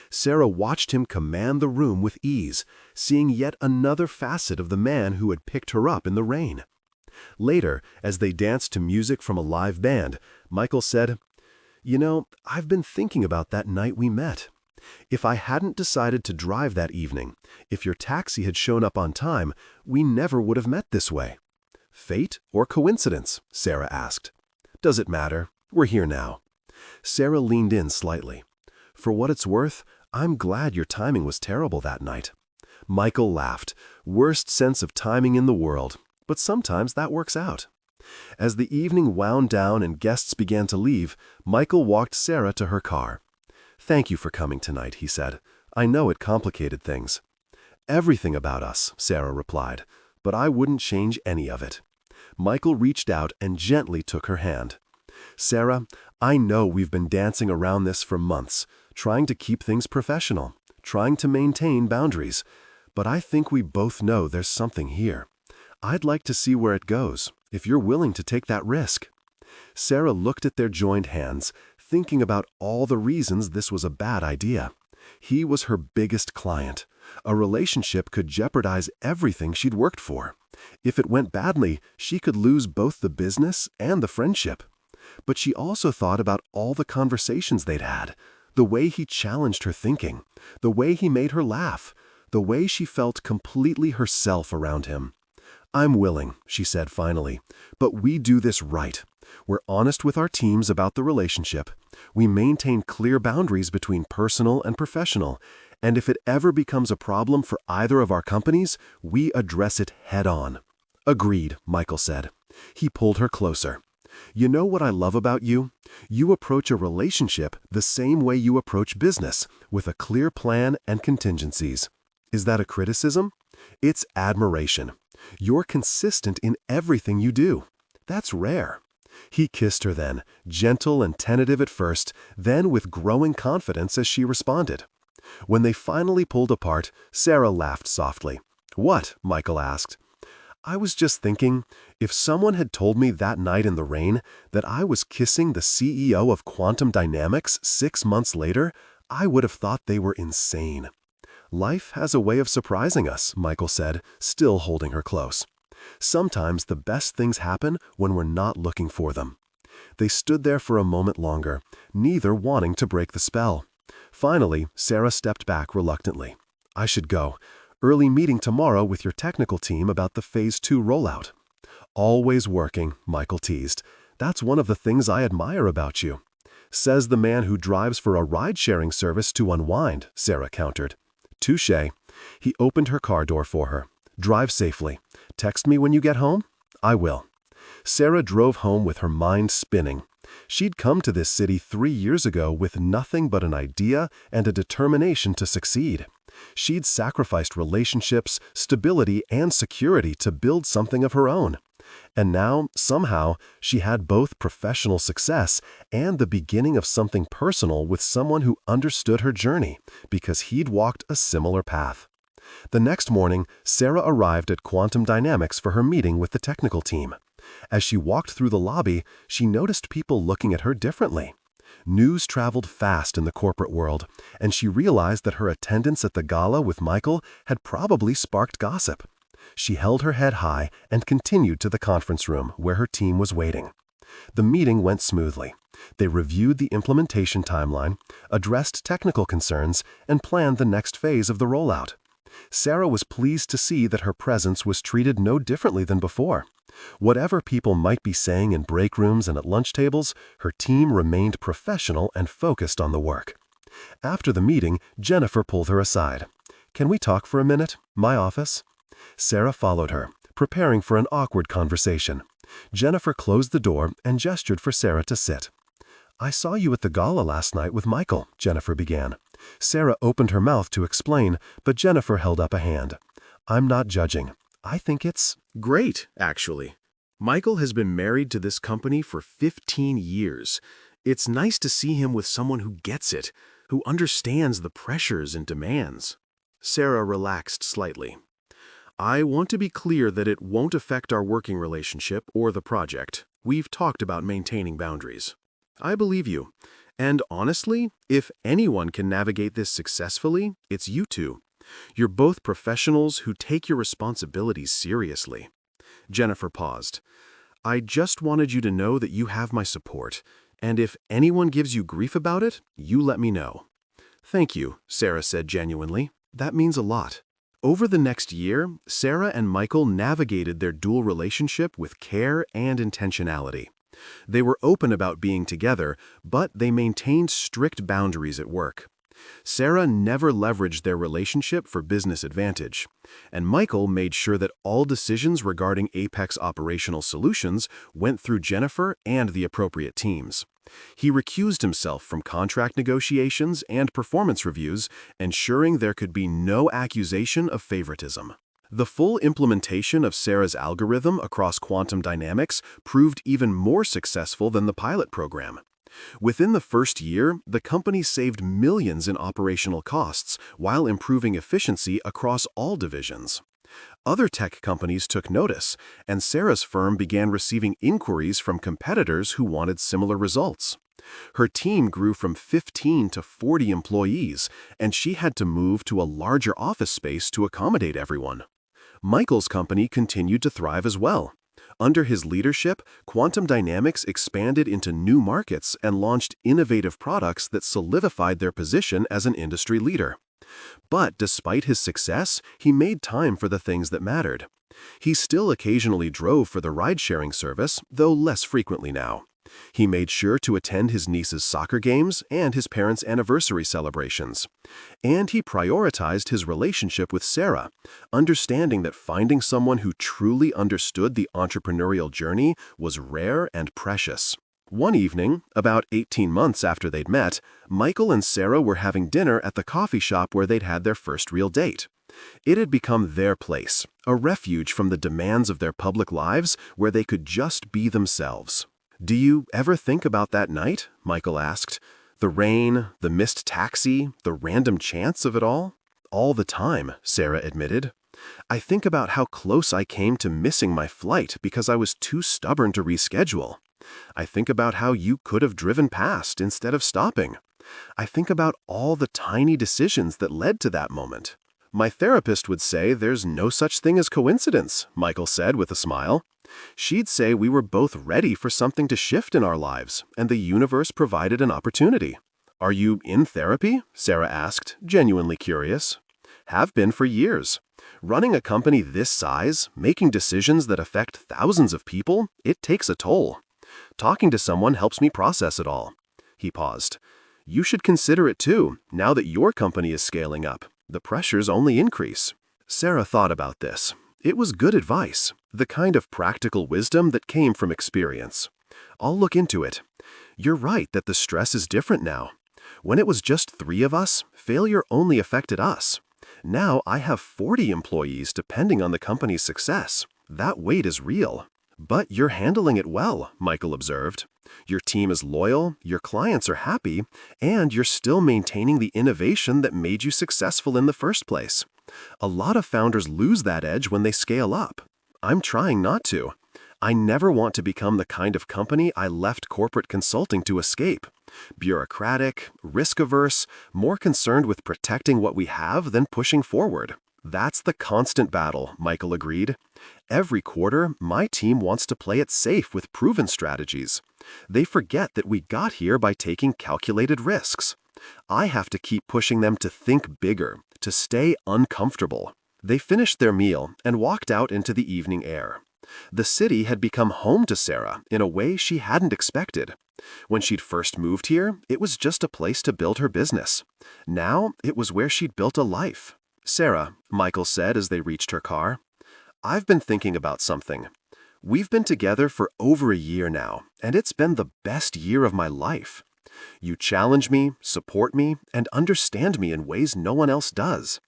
Sarah watched him command the room with ease, seeing yet another facet of the man who had picked her up in the rain. Later, as they danced to music from a live band, Michael said, "You know, I've been thinking about that night we met. If I hadn't decided to drive that evening, if your taxi had shown up on time, we never would have met this way." "Fate or coincidence?" Sarah asked. "Does it matter? We're here now." Sarah leaned in slightly. "For what it's worth, I'm glad your timing was terrible that night." Michael laughed. Worst sense of timing in the world, but sometimes that works out. As the evening wound down and guests began to leave, Michael walked Sarah to her car. "Thank you for coming tonight," he said. "I know it complicated things." "Everything about us," Sarah replied, "but I wouldn't change any of it." Michael reached out and gently took her hand. "Sarah, I know we've been dancing around this for months, trying to keep things professional, trying to maintain boundaries, but I think we both know there's something here. I'd like to see where it goes, if you're willing to take that risk." Sarah looked at their joined hands, thinking about all the reasons this was a bad idea. He was her biggest client. A relationship could jeopardize everything she'd worked for. If it went badly, she could lose both the business and the friendship. But she also thought about all the conversations they'd had, the way he challenged her thinking, the way he made her laugh, the way she felt completely herself around him. "I'm willing," she said finally, "but we do this right. We're honest with our teams about the relationship. We maintain clear boundaries between personal and professional, and if it ever becomes a problem for either of our companies, we address it head-on." "Agreed," Michael said. He pulled her closer. "You know what I love about you? You approach a relationship the same way you approach business, with a clear plan and contingencies." "Is that a criticism?" "It's admiration. You're consistent in everything you do. That's rare." He kissed her then, gentle and tentative at first, then with growing confidence as she responded. When they finally pulled apart, Sarah laughed softly. "What?" Michael asked. "I was just thinking, if someone had told me that night in the rain that I was kissing the CEO of Quantum Dynamics 6 months later, I would have thought they were insane." "Life has a way of surprising us," Michael said, still holding her close. "Sometimes the best things happen when we're not looking for them." They stood there for a moment longer, neither wanting to break the spell. Finally, Sarah stepped back reluctantly. "I should go. Early meeting tomorrow with your technical team about the Phase 2 rollout." "Always working," Michael teased. "That's one of the things I admire about you." "Says the man who drives for a ride-sharing service to unwind," Sarah countered. "Touché." He opened her car door for her. "Drive safely. Text me when you get home?" "I will." Sarah drove home with her mind spinning. She'd come to this city 3 years ago with nothing but an idea and a determination to succeed. She'd sacrificed relationships, stability, and security to build something of her own. And now, somehow, she had both professional success and the beginning of something personal with someone who understood her journey because he'd walked a similar path. The next morning, Sarah arrived at Quantum Dynamics for her meeting with the technical team. As she walked through the lobby, she noticed people looking at her differently. News traveled fast in the corporate world, and she realized that her attendance at the gala with Michael had probably sparked gossip. She held her head high and continued to the conference room where her team was waiting. The meeting went smoothly. They reviewed the implementation timeline, addressed technical concerns, and planned the next phase of the rollout. Sarah was pleased to see that her presence was treated no differently than before. Whatever people might be saying in break rooms and at lunch tables, her team remained professional and focused on the work. After the meeting, Jennifer pulled her aside. "Can we talk for a minute? My office?" Sarah followed her, preparing for an awkward conversation. Jennifer closed the door and gestured for Sarah to sit. "I saw you at the gala last night with Michael," Jennifer began. Sarah opened her mouth to explain, but Jennifer held up a hand. "I'm not judging. I think it's great, actually. Michael has been married to this company for 15 years. It's nice to see him with someone who gets it, who understands the pressures and demands." Sarah relaxed slightly. "I want to be clear that it won't affect our working relationship or the project. We've talked about maintaining boundaries." "I believe you. And honestly, if anyone can navigate this successfully, it's you two. You're both professionals who take your responsibilities seriously." Jennifer paused. "I just wanted you to know that you have my support, and if anyone gives you grief about it, you let me know." "Thank you," Sarah said genuinely. "That means a lot." Over the next year, Sarah and Michael navigated their dual relationship with care and intentionality. They were open about being together, but they maintained strict boundaries at work. Sarah never leveraged their relationship for business advantage, and Michael made sure that all decisions regarding Apex operational solutions went through Jennifer and the appropriate teams. He recused himself from contract negotiations and performance reviews, ensuring there could be no accusation of favoritism. The full implementation of Sarah's algorithm across Quantum Dynamics proved even more successful than the pilot program. Within the first year, the company saved millions in operational costs while improving efficiency across all divisions. Other tech companies took notice, and Sarah's firm began receiving inquiries from competitors who wanted similar results. Her team grew from 15 to 40 employees, and she had to move to a larger office space to accommodate everyone. Michael's company continued to thrive as well. Under his leadership, Quantum Dynamics expanded into new markets and launched innovative products that solidified their position as an industry leader. But despite his success, he made time for the things that mattered. He still occasionally drove for the ride-sharing service, though less frequently now. He made sure to attend his niece's soccer games and his parents' anniversary celebrations. And he prioritized his relationship with Sarah, understanding that finding someone who truly understood the entrepreneurial journey was rare and precious. One evening, about 18 months after they'd met, Michael and Sarah were having dinner at the coffee shop where they'd had their first real date. It had become their place, a refuge from the demands of their public lives where they could just be themselves. "Do you ever think about that night?" Michael asked. "The rain, the missed taxi, the random chance of it all?" "All the time," Sarah admitted. "I think about how close I came to missing my flight because I was too stubborn to reschedule. I think about how you could have driven past instead of stopping. I think about all the tiny decisions that led to that moment." "My therapist would say there's no such thing as coincidence," Michael said with a smile. "She'd say we were both ready for something to shift in our lives, and the universe provided an opportunity." "Are you in therapy?" Sarah asked, genuinely curious. "Have been for years. Running a company this size, making decisions that affect thousands of people, it takes a toll. Talking to someone helps me process it all." He paused. "You should consider it too, now that your company is scaling up. The pressures only increase." Sarah thought about this. It was good advice, the kind of practical wisdom that came from experience. "I'll look into it. You're right that the stress is different now. When it was just 3 of us, failure only affected us. Now I have 40 employees depending on the company's success. That weight is real." But you're handling it well, Michael observed. Your team is loyal, your clients are happy, and you're still maintaining the innovation that made you successful in the first place. A lot of founders lose that edge when they scale up. I'm trying not to. I never want to become the kind of company I left corporate consulting to escape. Bureaucratic, risk-averse, more concerned with protecting what we have than pushing forward. That's the constant battle, Michael agreed. Every quarter, my team wants to play it safe with proven strategies. They forget that we got here by taking calculated risks. I have to keep pushing them to think bigger, to stay uncomfortable. They finished their meal and walked out into the evening air. The city had become home to Sarah in a way she hadn't expected. When she'd first moved here, it was just a place to build her business. Now, it was where she'd built a life. "Sarah," Michael said as they reached her car, "I've been thinking about something. We've been together for over a year now, and it's been the best year of my life. You challenge me, support me, and understand me in ways no one else does.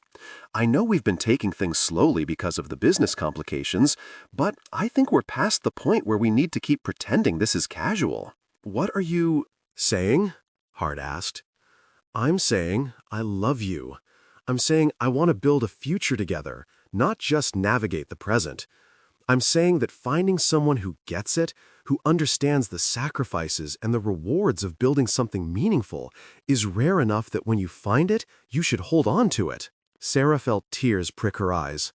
I know we've been taking things slowly because of the business complications, but I think we're past the point where we need to keep pretending this is casual." "What are you saying?" Hart asked. "I'm saying I love you. I'm saying I want to build a future together, not just navigate the present. I'm saying that finding someone who gets it, who understands the sacrifices and the rewards of building something meaningful, is rare enough that when you find it, you should hold on to it." Sarah felt tears prick her eyes.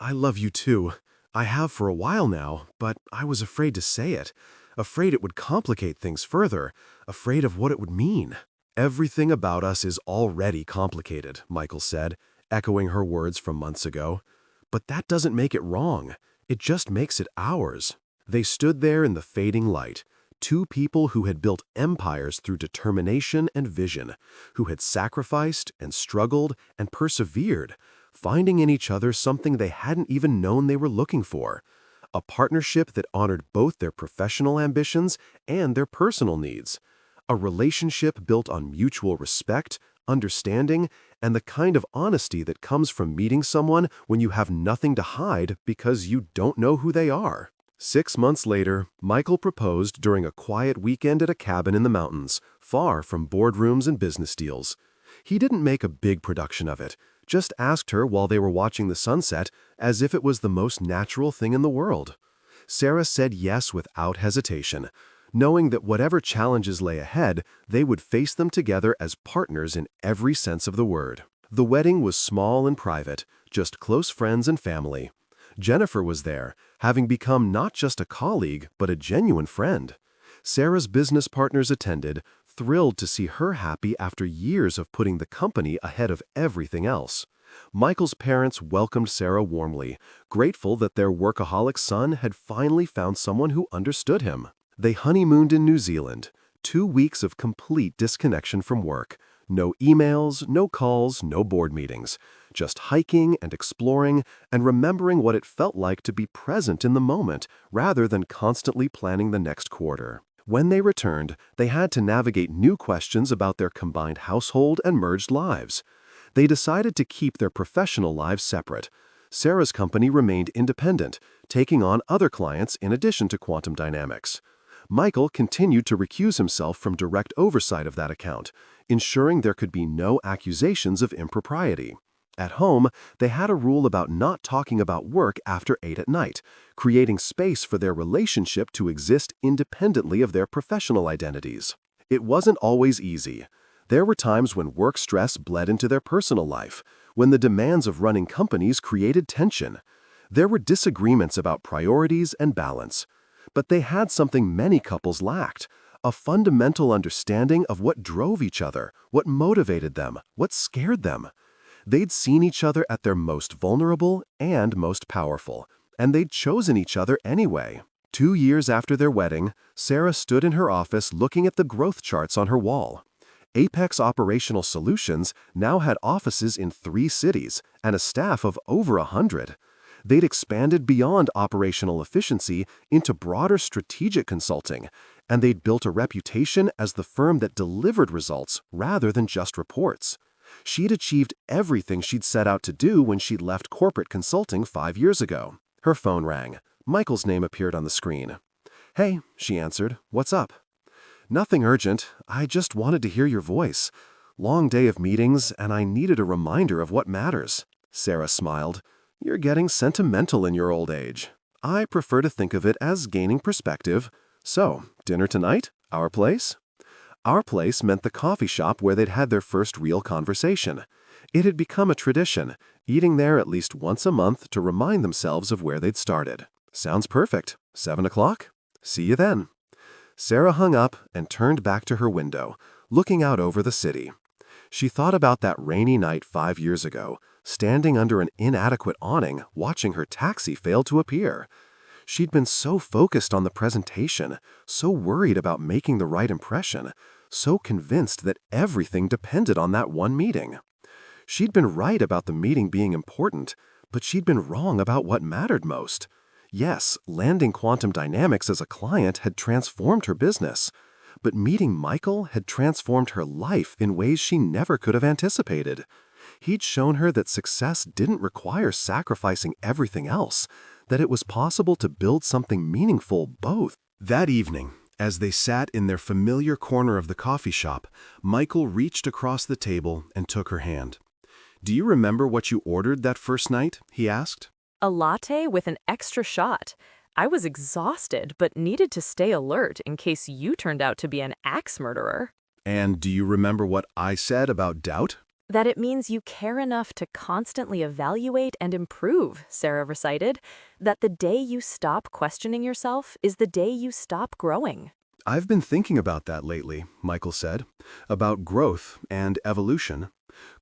"I love you too. I have for a while now, but I was afraid to say it. Afraid it would complicate things further. Afraid of what it would mean." "Everything about us is already complicated," Michael said, echoing her words from months ago. "But that doesn't make it wrong. It just makes it ours." They stood there in the fading light, two people who had built empires through determination and vision, who had sacrificed and struggled and persevered, finding in each other something they hadn't even known they were looking for. A partnership that honored both their professional ambitions and their personal needs. A relationship built on mutual respect, understanding, and the kind of honesty that comes from meeting someone when you have nothing to hide because you don't know who they are. 6 months later, Michael proposed during a quiet weekend at a cabin in the mountains, far from boardrooms and business deals. He didn't make a big production of it, just asked her while they were watching the sunset as if it was the most natural thing in the world. Sarah said yes without hesitation, knowing that whatever challenges lay ahead, they would face them together as partners in every sense of the word. The wedding was small and private, just close friends and family. Jennifer was there, having become not just a colleague, but a genuine friend. Sarah's business partners attended, thrilled to see her happy after years of putting the company ahead of everything else. Michael's parents welcomed Sarah warmly, grateful that their workaholic son had finally found someone who understood him. They honeymooned in New Zealand, 2 weeks of complete disconnection from work. No emails, no calls, no board meetings. Just hiking and exploring and remembering what it felt like to be present in the moment rather than constantly planning the next quarter. When they returned, they had to navigate new questions about their combined household and merged lives. They decided to keep their professional lives separate. Sarah's company remained independent, taking on other clients in addition to Quantum Dynamics. Michael continued to recuse himself from direct oversight of that account, ensuring there could be no accusations of impropriety. At home, they had a rule about not talking about work after 8 at night, creating space for their relationship to exist independently of their professional identities. It wasn't always easy. There were times when work stress bled into their personal life, when the demands of running companies created tension. There were disagreements about priorities and balance. But they had something many couples lacked, a fundamental understanding of what drove each other, what motivated them, what scared them. They'd seen each other at their most vulnerable and most powerful, and they'd chosen each other anyway. 2 years after their wedding, Sarah stood in her office looking at the growth charts on her wall. Apex Operational Solutions now had offices in 3 cities and a staff of over 100. They'd expanded beyond operational efficiency into broader strategic consulting, and they'd built a reputation as the firm that delivered results rather than just reports. She'd achieved everything she'd set out to do when she'd left corporate consulting 5 years ago. Her phone rang. Michael's name appeared on the screen. "Hey," she answered. "What's up?" "Nothing urgent. I just wanted to hear your voice. Long day of meetings, and I needed a reminder of what matters." Sarah smiled. "You're getting sentimental in your old age. I prefer to think of it as gaining perspective. So, dinner tonight? Our place?" Our place meant the coffee shop where they'd had their first real conversation. It had become a tradition, eating there at least once a month to remind themselves of where they'd started. "Sounds perfect. 7 o'clock? See you then." Sarah hung up and turned back to her window, looking out over the city. She thought about that rainy night 5 years ago, standing under an inadequate awning, watching her taxi fail to appear. She'd been so focused on the presentation, so worried about making the right impression, so convinced that everything depended on that one meeting. She'd been right about the meeting being important, but she'd been wrong about what mattered most. Yes, landing Quantum Dynamics as a client had transformed her business, but meeting Michael had transformed her life in ways she never could have anticipated. He'd shown her that success didn't require sacrificing everything else, that it was possible to build something meaningful both. That evening, as they sat in their familiar corner of the coffee shop, Michael reached across the table and took her hand. "Do you remember what you ordered that first night?" he asked. A latte with an extra shot. I was exhausted, but needed to stay alert in case you turned out to be an axe murderer. "And do you remember what I said about doubt?" That it means you care enough to constantly evaluate and improve, Sarah recited. That the day you stop questioning yourself is the day you stop growing. "I've been thinking about that lately," Michael said, "about growth and evolution.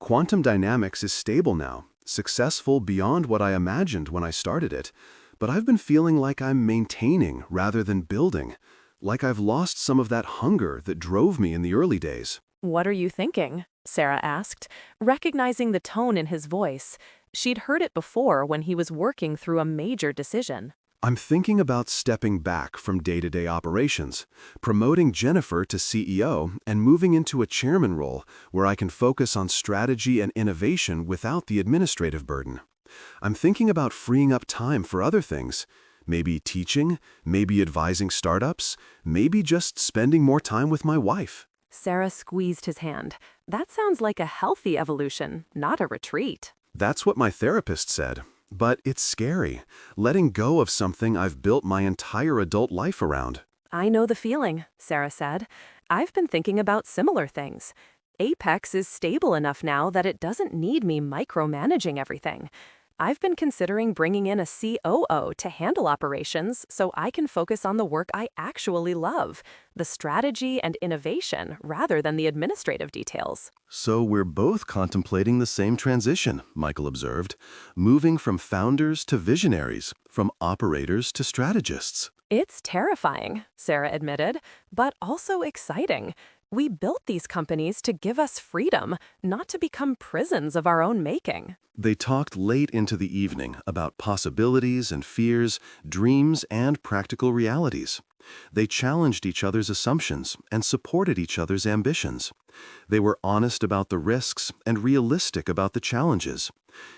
Quantum Dynamics is stable now, successful beyond what I imagined when I started it, but I've been feeling like I'm maintaining rather than building, like I've lost some of that hunger that drove me in the early days." What are you thinking? Sarah asked, recognizing the tone in his voice. She'd heard it before when he was working through a major decision. "I'm thinking about stepping back from day-to-day operations, promoting Jennifer to CEO and moving into a chairman role where I can focus on strategy and innovation without the administrative burden. I'm thinking about freeing up time for other things, maybe teaching, maybe advising startups, maybe just spending more time with my wife." Sarah squeezed his hand. That sounds like a healthy evolution, not a retreat. "That's what my therapist said. But it's scary, letting go of something I've built my entire adult life around." I know the feeling, Sarah said. I've been thinking about similar things. Apex is stable enough now that it doesn't need me micromanaging everything. I've been considering bringing in a COO to handle operations so I can focus on the work I actually love, the strategy and innovation rather than the administrative details. "So we're both contemplating the same transition," Michael observed, "moving from founders to visionaries, from operators to strategists." It's terrifying, Sarah admitted, but also exciting. We built these companies to give us freedom, not to become prisons of our own making. They talked late into the evening about possibilities and fears, dreams and practical realities. They challenged each other's assumptions and supported each other's ambitions. They were honest about the risks and realistic about the challenges.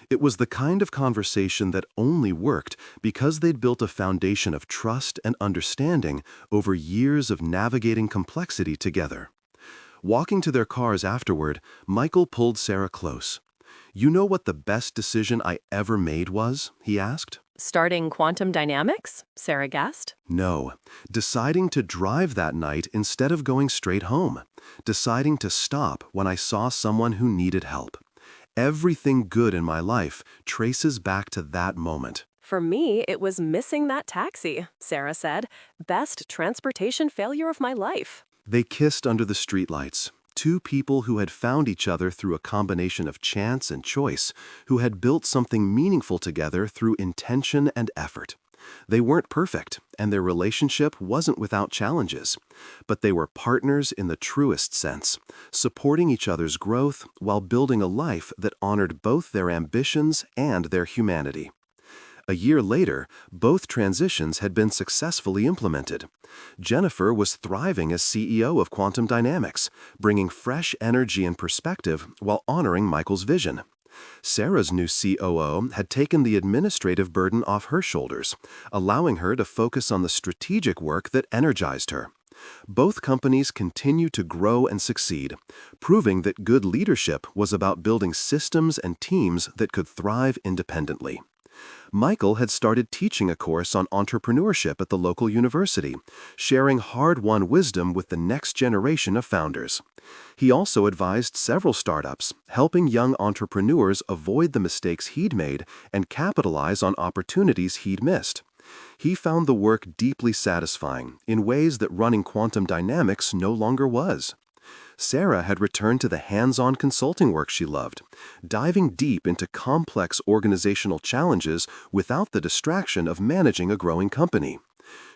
It was the kind of conversation that only worked because they'd built a foundation of trust and understanding over years of navigating complexity together. Walking to their cars afterward, Michael pulled Sarah close. "You know what the best decision I ever made was?" he asked. Starting Quantum Dynamics? Sarah guessed. No. Deciding to drive that night instead of going straight home. Deciding to stop when I saw someone who needed help. Everything good in my life traces back to that moment. For me, it was missing that taxi, Sarah said. Best transportation failure of my life. They kissed under the streetlights. Two people who had found each other through a combination of chance and choice, who had built something meaningful together through intention and effort. They weren't perfect, and their relationship wasn't without challenges, but they were partners in the truest sense, supporting each other's growth while building a life that honored both their ambitions and their humanity. A year later, both transitions had been successfully implemented. Jennifer was thriving as CEO of Quantum Dynamics, bringing fresh energy and perspective while honoring Michael's vision. Sarah's new COO had taken the administrative burden off her shoulders, allowing her to focus on the strategic work that energized her. Both companies continue to grow and succeed, proving that good leadership was about building systems and teams that could thrive independently. Michael had started teaching a course on entrepreneurship at the local university, sharing hard-won wisdom with the next generation of founders. He also advised several startups, helping young entrepreneurs avoid the mistakes he'd made and capitalize on opportunities he'd missed. He found the work deeply satisfying in ways that running Quantum Dynamics no longer was. Sarah had returned to the hands-on consulting work she loved, diving deep into complex organizational challenges without the distraction of managing a growing company.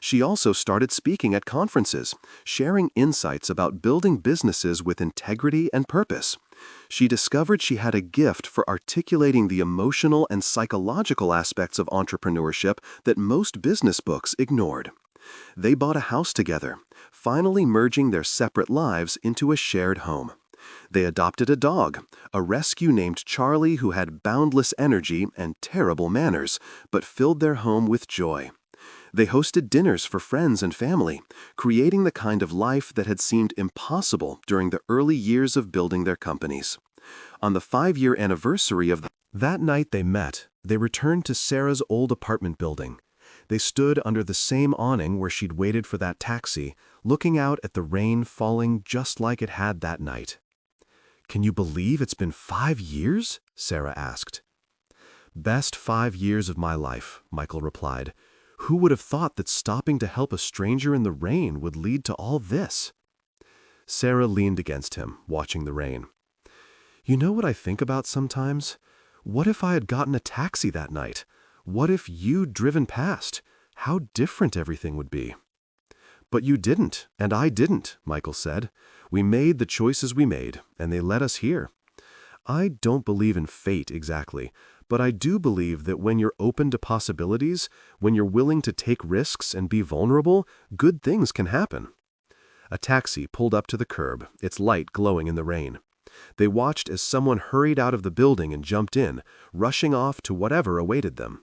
She also started speaking at conferences, sharing insights about building businesses with integrity and purpose. She discovered she had a gift for articulating the emotional and psychological aspects of entrepreneurship that most business books ignored. They bought a house together, finally merging their separate lives into a shared home. They adopted a dog, a rescue named Charlie who had boundless energy and terrible manners, but filled their home with joy. They hosted dinners for friends and family, creating the kind of life that had seemed impossible during the early years of building their companies. On the 5-year anniversary of that night they met, they returned to Sarah's old apartment building. They stood under the same awning where she'd waited for that taxi, looking out at the rain falling just like it had that night. "Can you believe it's been 5 years?" Sarah asked. "Best 5 years of my life," Michael replied. "Who would have thought that stopping to help a stranger in the rain would lead to all this?" Sarah leaned against him, watching the rain. "You know what I think about sometimes? What if I had gotten a taxi that night? What if you'd driven past? How different everything would be." "But you didn't, and I didn't," Michael said. "We made the choices we made, and they led us here. I don't believe in fate exactly, but I do believe that when you're open to possibilities, when you're willing to take risks and be vulnerable, good things can happen." A taxi pulled up to the curb, its light glowing in the rain. They watched as someone hurried out of the building and jumped in, rushing off to whatever awaited them.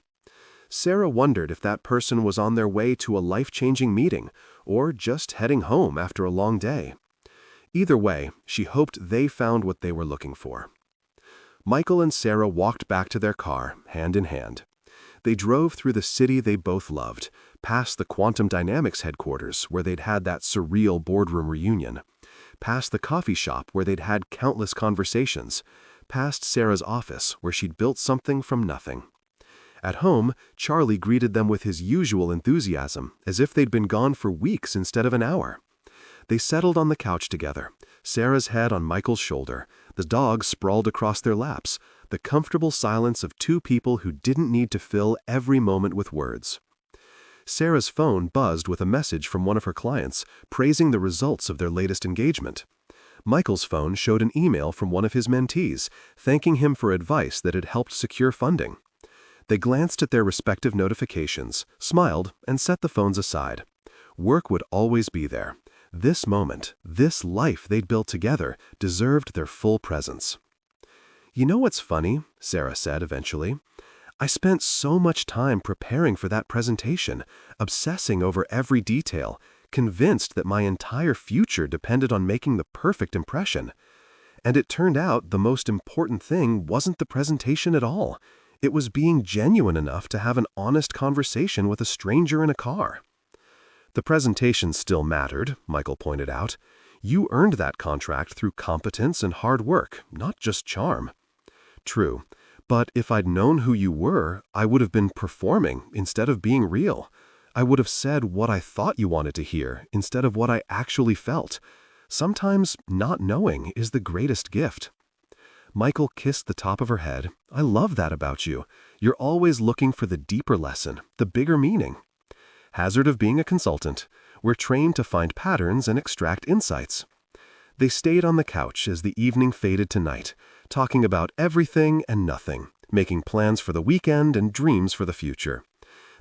Sarah wondered if that person was on their way to a life-changing meeting, or just heading home after a long day. Either way, she hoped they found what they were looking for. Michael and Sarah walked back to their car, hand in hand. They drove through the city they both loved, past the Quantum Dynamics headquarters where they'd had that surreal boardroom reunion, past the coffee shop where they'd had countless conversations, past Sarah's office where she'd built something from nothing. At home, Charlie greeted them with his usual enthusiasm, as if they'd been gone for weeks instead of an hour. They settled on the couch together, Sarah's head on Michael's shoulder, the dog sprawled across their laps, the comfortable silence of two people who didn't need to fill every moment with words. Sarah's phone buzzed with a message from one of her clients, praising the results of their latest engagement. Michael's phone showed an email from one of his mentees, thanking him for advice that had helped secure funding. They glanced at their respective notifications, smiled, and set the phones aside. Work would always be there. This moment, this life they'd built together, deserved their full presence. "You know what's funny?" Sarah said eventually. "I spent so much time preparing for that presentation, obsessing over every detail, convinced that my entire future depended on making the perfect impression. And it turned out the most important thing wasn't the presentation at all. It was being genuine enough to have an honest conversation with a stranger in a car." "The presentation still mattered," Michael pointed out. "You earned that contract through competence and hard work, not just charm." "True. But if I'd known who you were, I would have been performing instead of being real. I would have said what I thought you wanted to hear instead of what I actually felt. Sometimes not knowing is the greatest gift." Michael kissed the top of her head. "I love that about you. You're always looking for the deeper lesson, the bigger meaning." Hazard of being a consultant. We're trained to find patterns and extract insights. They stayed on the couch as the evening faded to night, talking about everything and nothing, making plans for the weekend and dreams for the future.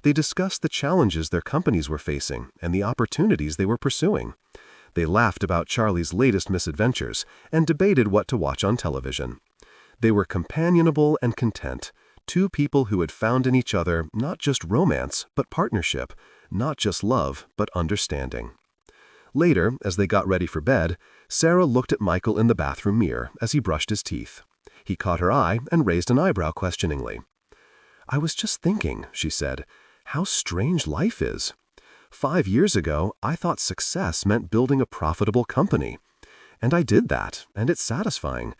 They discussed the challenges their companies were facing and the opportunities they were pursuing. They laughed about Charlie's latest misadventures and debated what to watch on television. They were companionable and content, two people who had found in each other not just romance, but partnership, not just love, but understanding. Later, as they got ready for bed, Sarah looked at Michael in the bathroom mirror as he brushed his teeth. He caught her eye and raised an eyebrow questioningly. "I was just thinking," she said, "how strange life is. 5 years ago, I thought success meant building a profitable company. And I did that, and it's satisfying.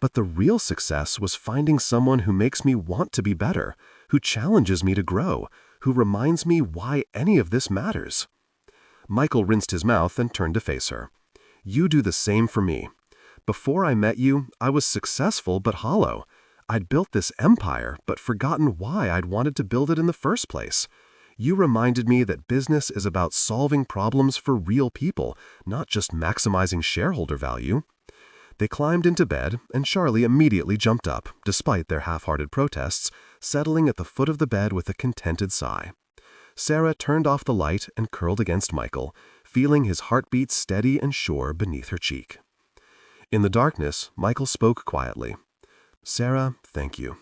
But the real success was finding someone who makes me want to be better, who challenges me to grow, who reminds me why any of this matters." Michael rinsed his mouth and turned to face her. "You do the same for me. Before I met you, I was successful but hollow. I'd built this empire, but forgotten why I'd wanted to build it in the first place. You reminded me that business is about solving problems for real people, not just maximizing shareholder value." They climbed into bed, and Charlie immediately jumped up, despite their half-hearted protests, settling at the foot of the bed with a contented sigh. Sarah turned off the light and curled against Michael, feeling his heartbeat steady and sure beneath her cheek. In the darkness, Michael spoke quietly. "Sarah, thank you."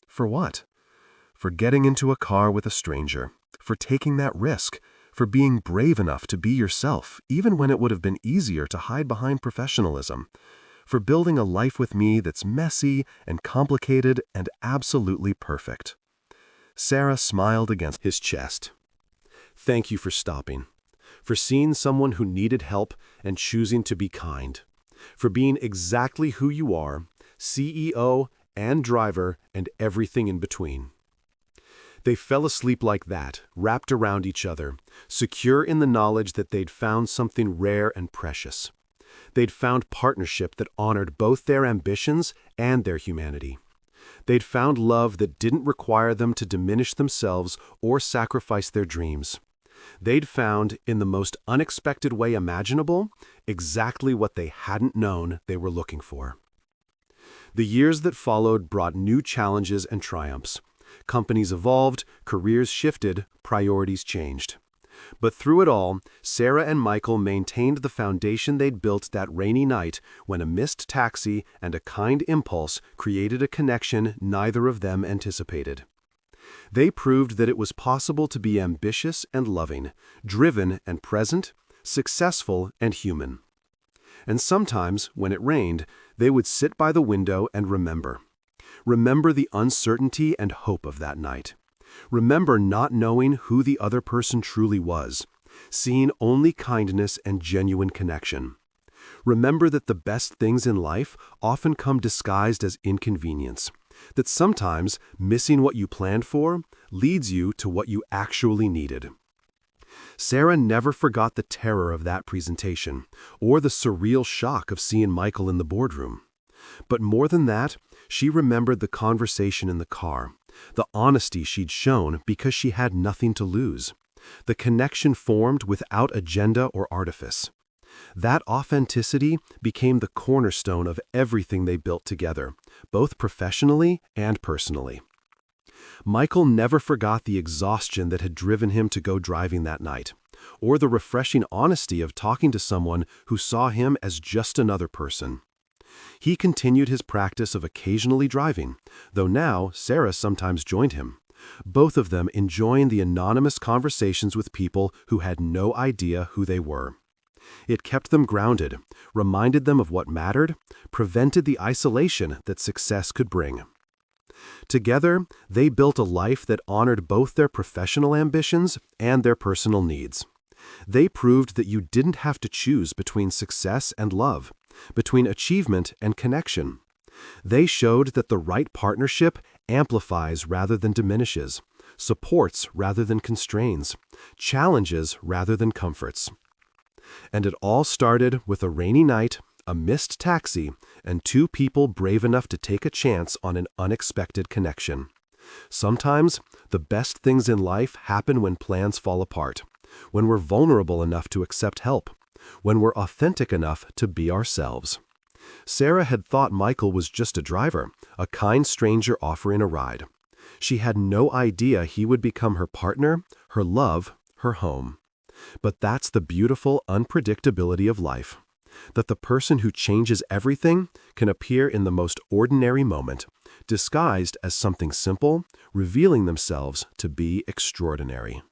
"For what?" "For getting into a car with a stranger, for taking that risk, for being brave enough to be yourself, even when it would have been easier to hide behind professionalism, for building a life with me that's messy and complicated and absolutely perfect." Sarah smiled against His chest. "Thank you for stopping, for seeing someone who needed help and choosing to be kind, for being exactly who you are, CEO and driver and everything in between." They fell asleep like that, wrapped around each other, secure in the knowledge that they'd found something rare and precious. They'd found partnership that honored both their ambitions and their humanity. They'd found love that didn't require them to diminish themselves or sacrifice their dreams. They'd found, in the most unexpected way imaginable, exactly what they hadn't known they were looking for. The years that followed brought new challenges and triumphs. Companies evolved, careers shifted, priorities changed. But through it all, Sarah and Michael maintained the foundation they'd built that rainy night when a missed taxi and a kind impulse created a connection neither of them anticipated. They proved that it was possible to be ambitious and loving, driven and present, successful and human. And sometimes, when it rained, they would sit by the window and remember. Remember the uncertainty and hope of that night. Remember not knowing who the other person truly was, seeing only kindness and genuine connection. Remember that the best things in life often come disguised as inconvenience, that sometimes missing what you planned for leads you to what you actually needed. Sarah never forgot the terror of that presentation, or the surreal shock of seeing Michael in the boardroom. But more than that, she remembered the conversation in the car, the honesty she'd shown because she had nothing to lose, the connection formed without agenda or artifice. That authenticity became the cornerstone of everything they built together, both professionally and personally. Michael never forgot the exhaustion that had driven him to go driving that night, or the refreshing honesty of talking to someone who saw him as just another person. He continued his practice of occasionally driving, though now Sarah sometimes joined him, both of them enjoying the anonymous conversations with people who had no idea who they were. It kept them grounded, reminded them of what mattered, prevented the isolation that success could bring. Together, they built a life that honored both their professional ambitions and their personal needs. They proved that you didn't have to choose between success and love, between achievement and connection. They showed that the right partnership amplifies rather than diminishes, supports rather than constrains, challenges rather than comforts. And it all started with a rainy night, a missed taxi, and two people brave enough to take a chance on an unexpected connection. Sometimes, the best things in life happen when plans fall apart, when we're vulnerable enough to accept help, when we're authentic enough to be ourselves. Sarah had thought Michael was just a driver, a kind stranger offering a ride. She had no idea he would become her partner, her love, her home. But that's the beautiful unpredictability of life. that the person who changes everything can appear in the most ordinary moment, disguised as something simple, revealing themselves to be extraordinary.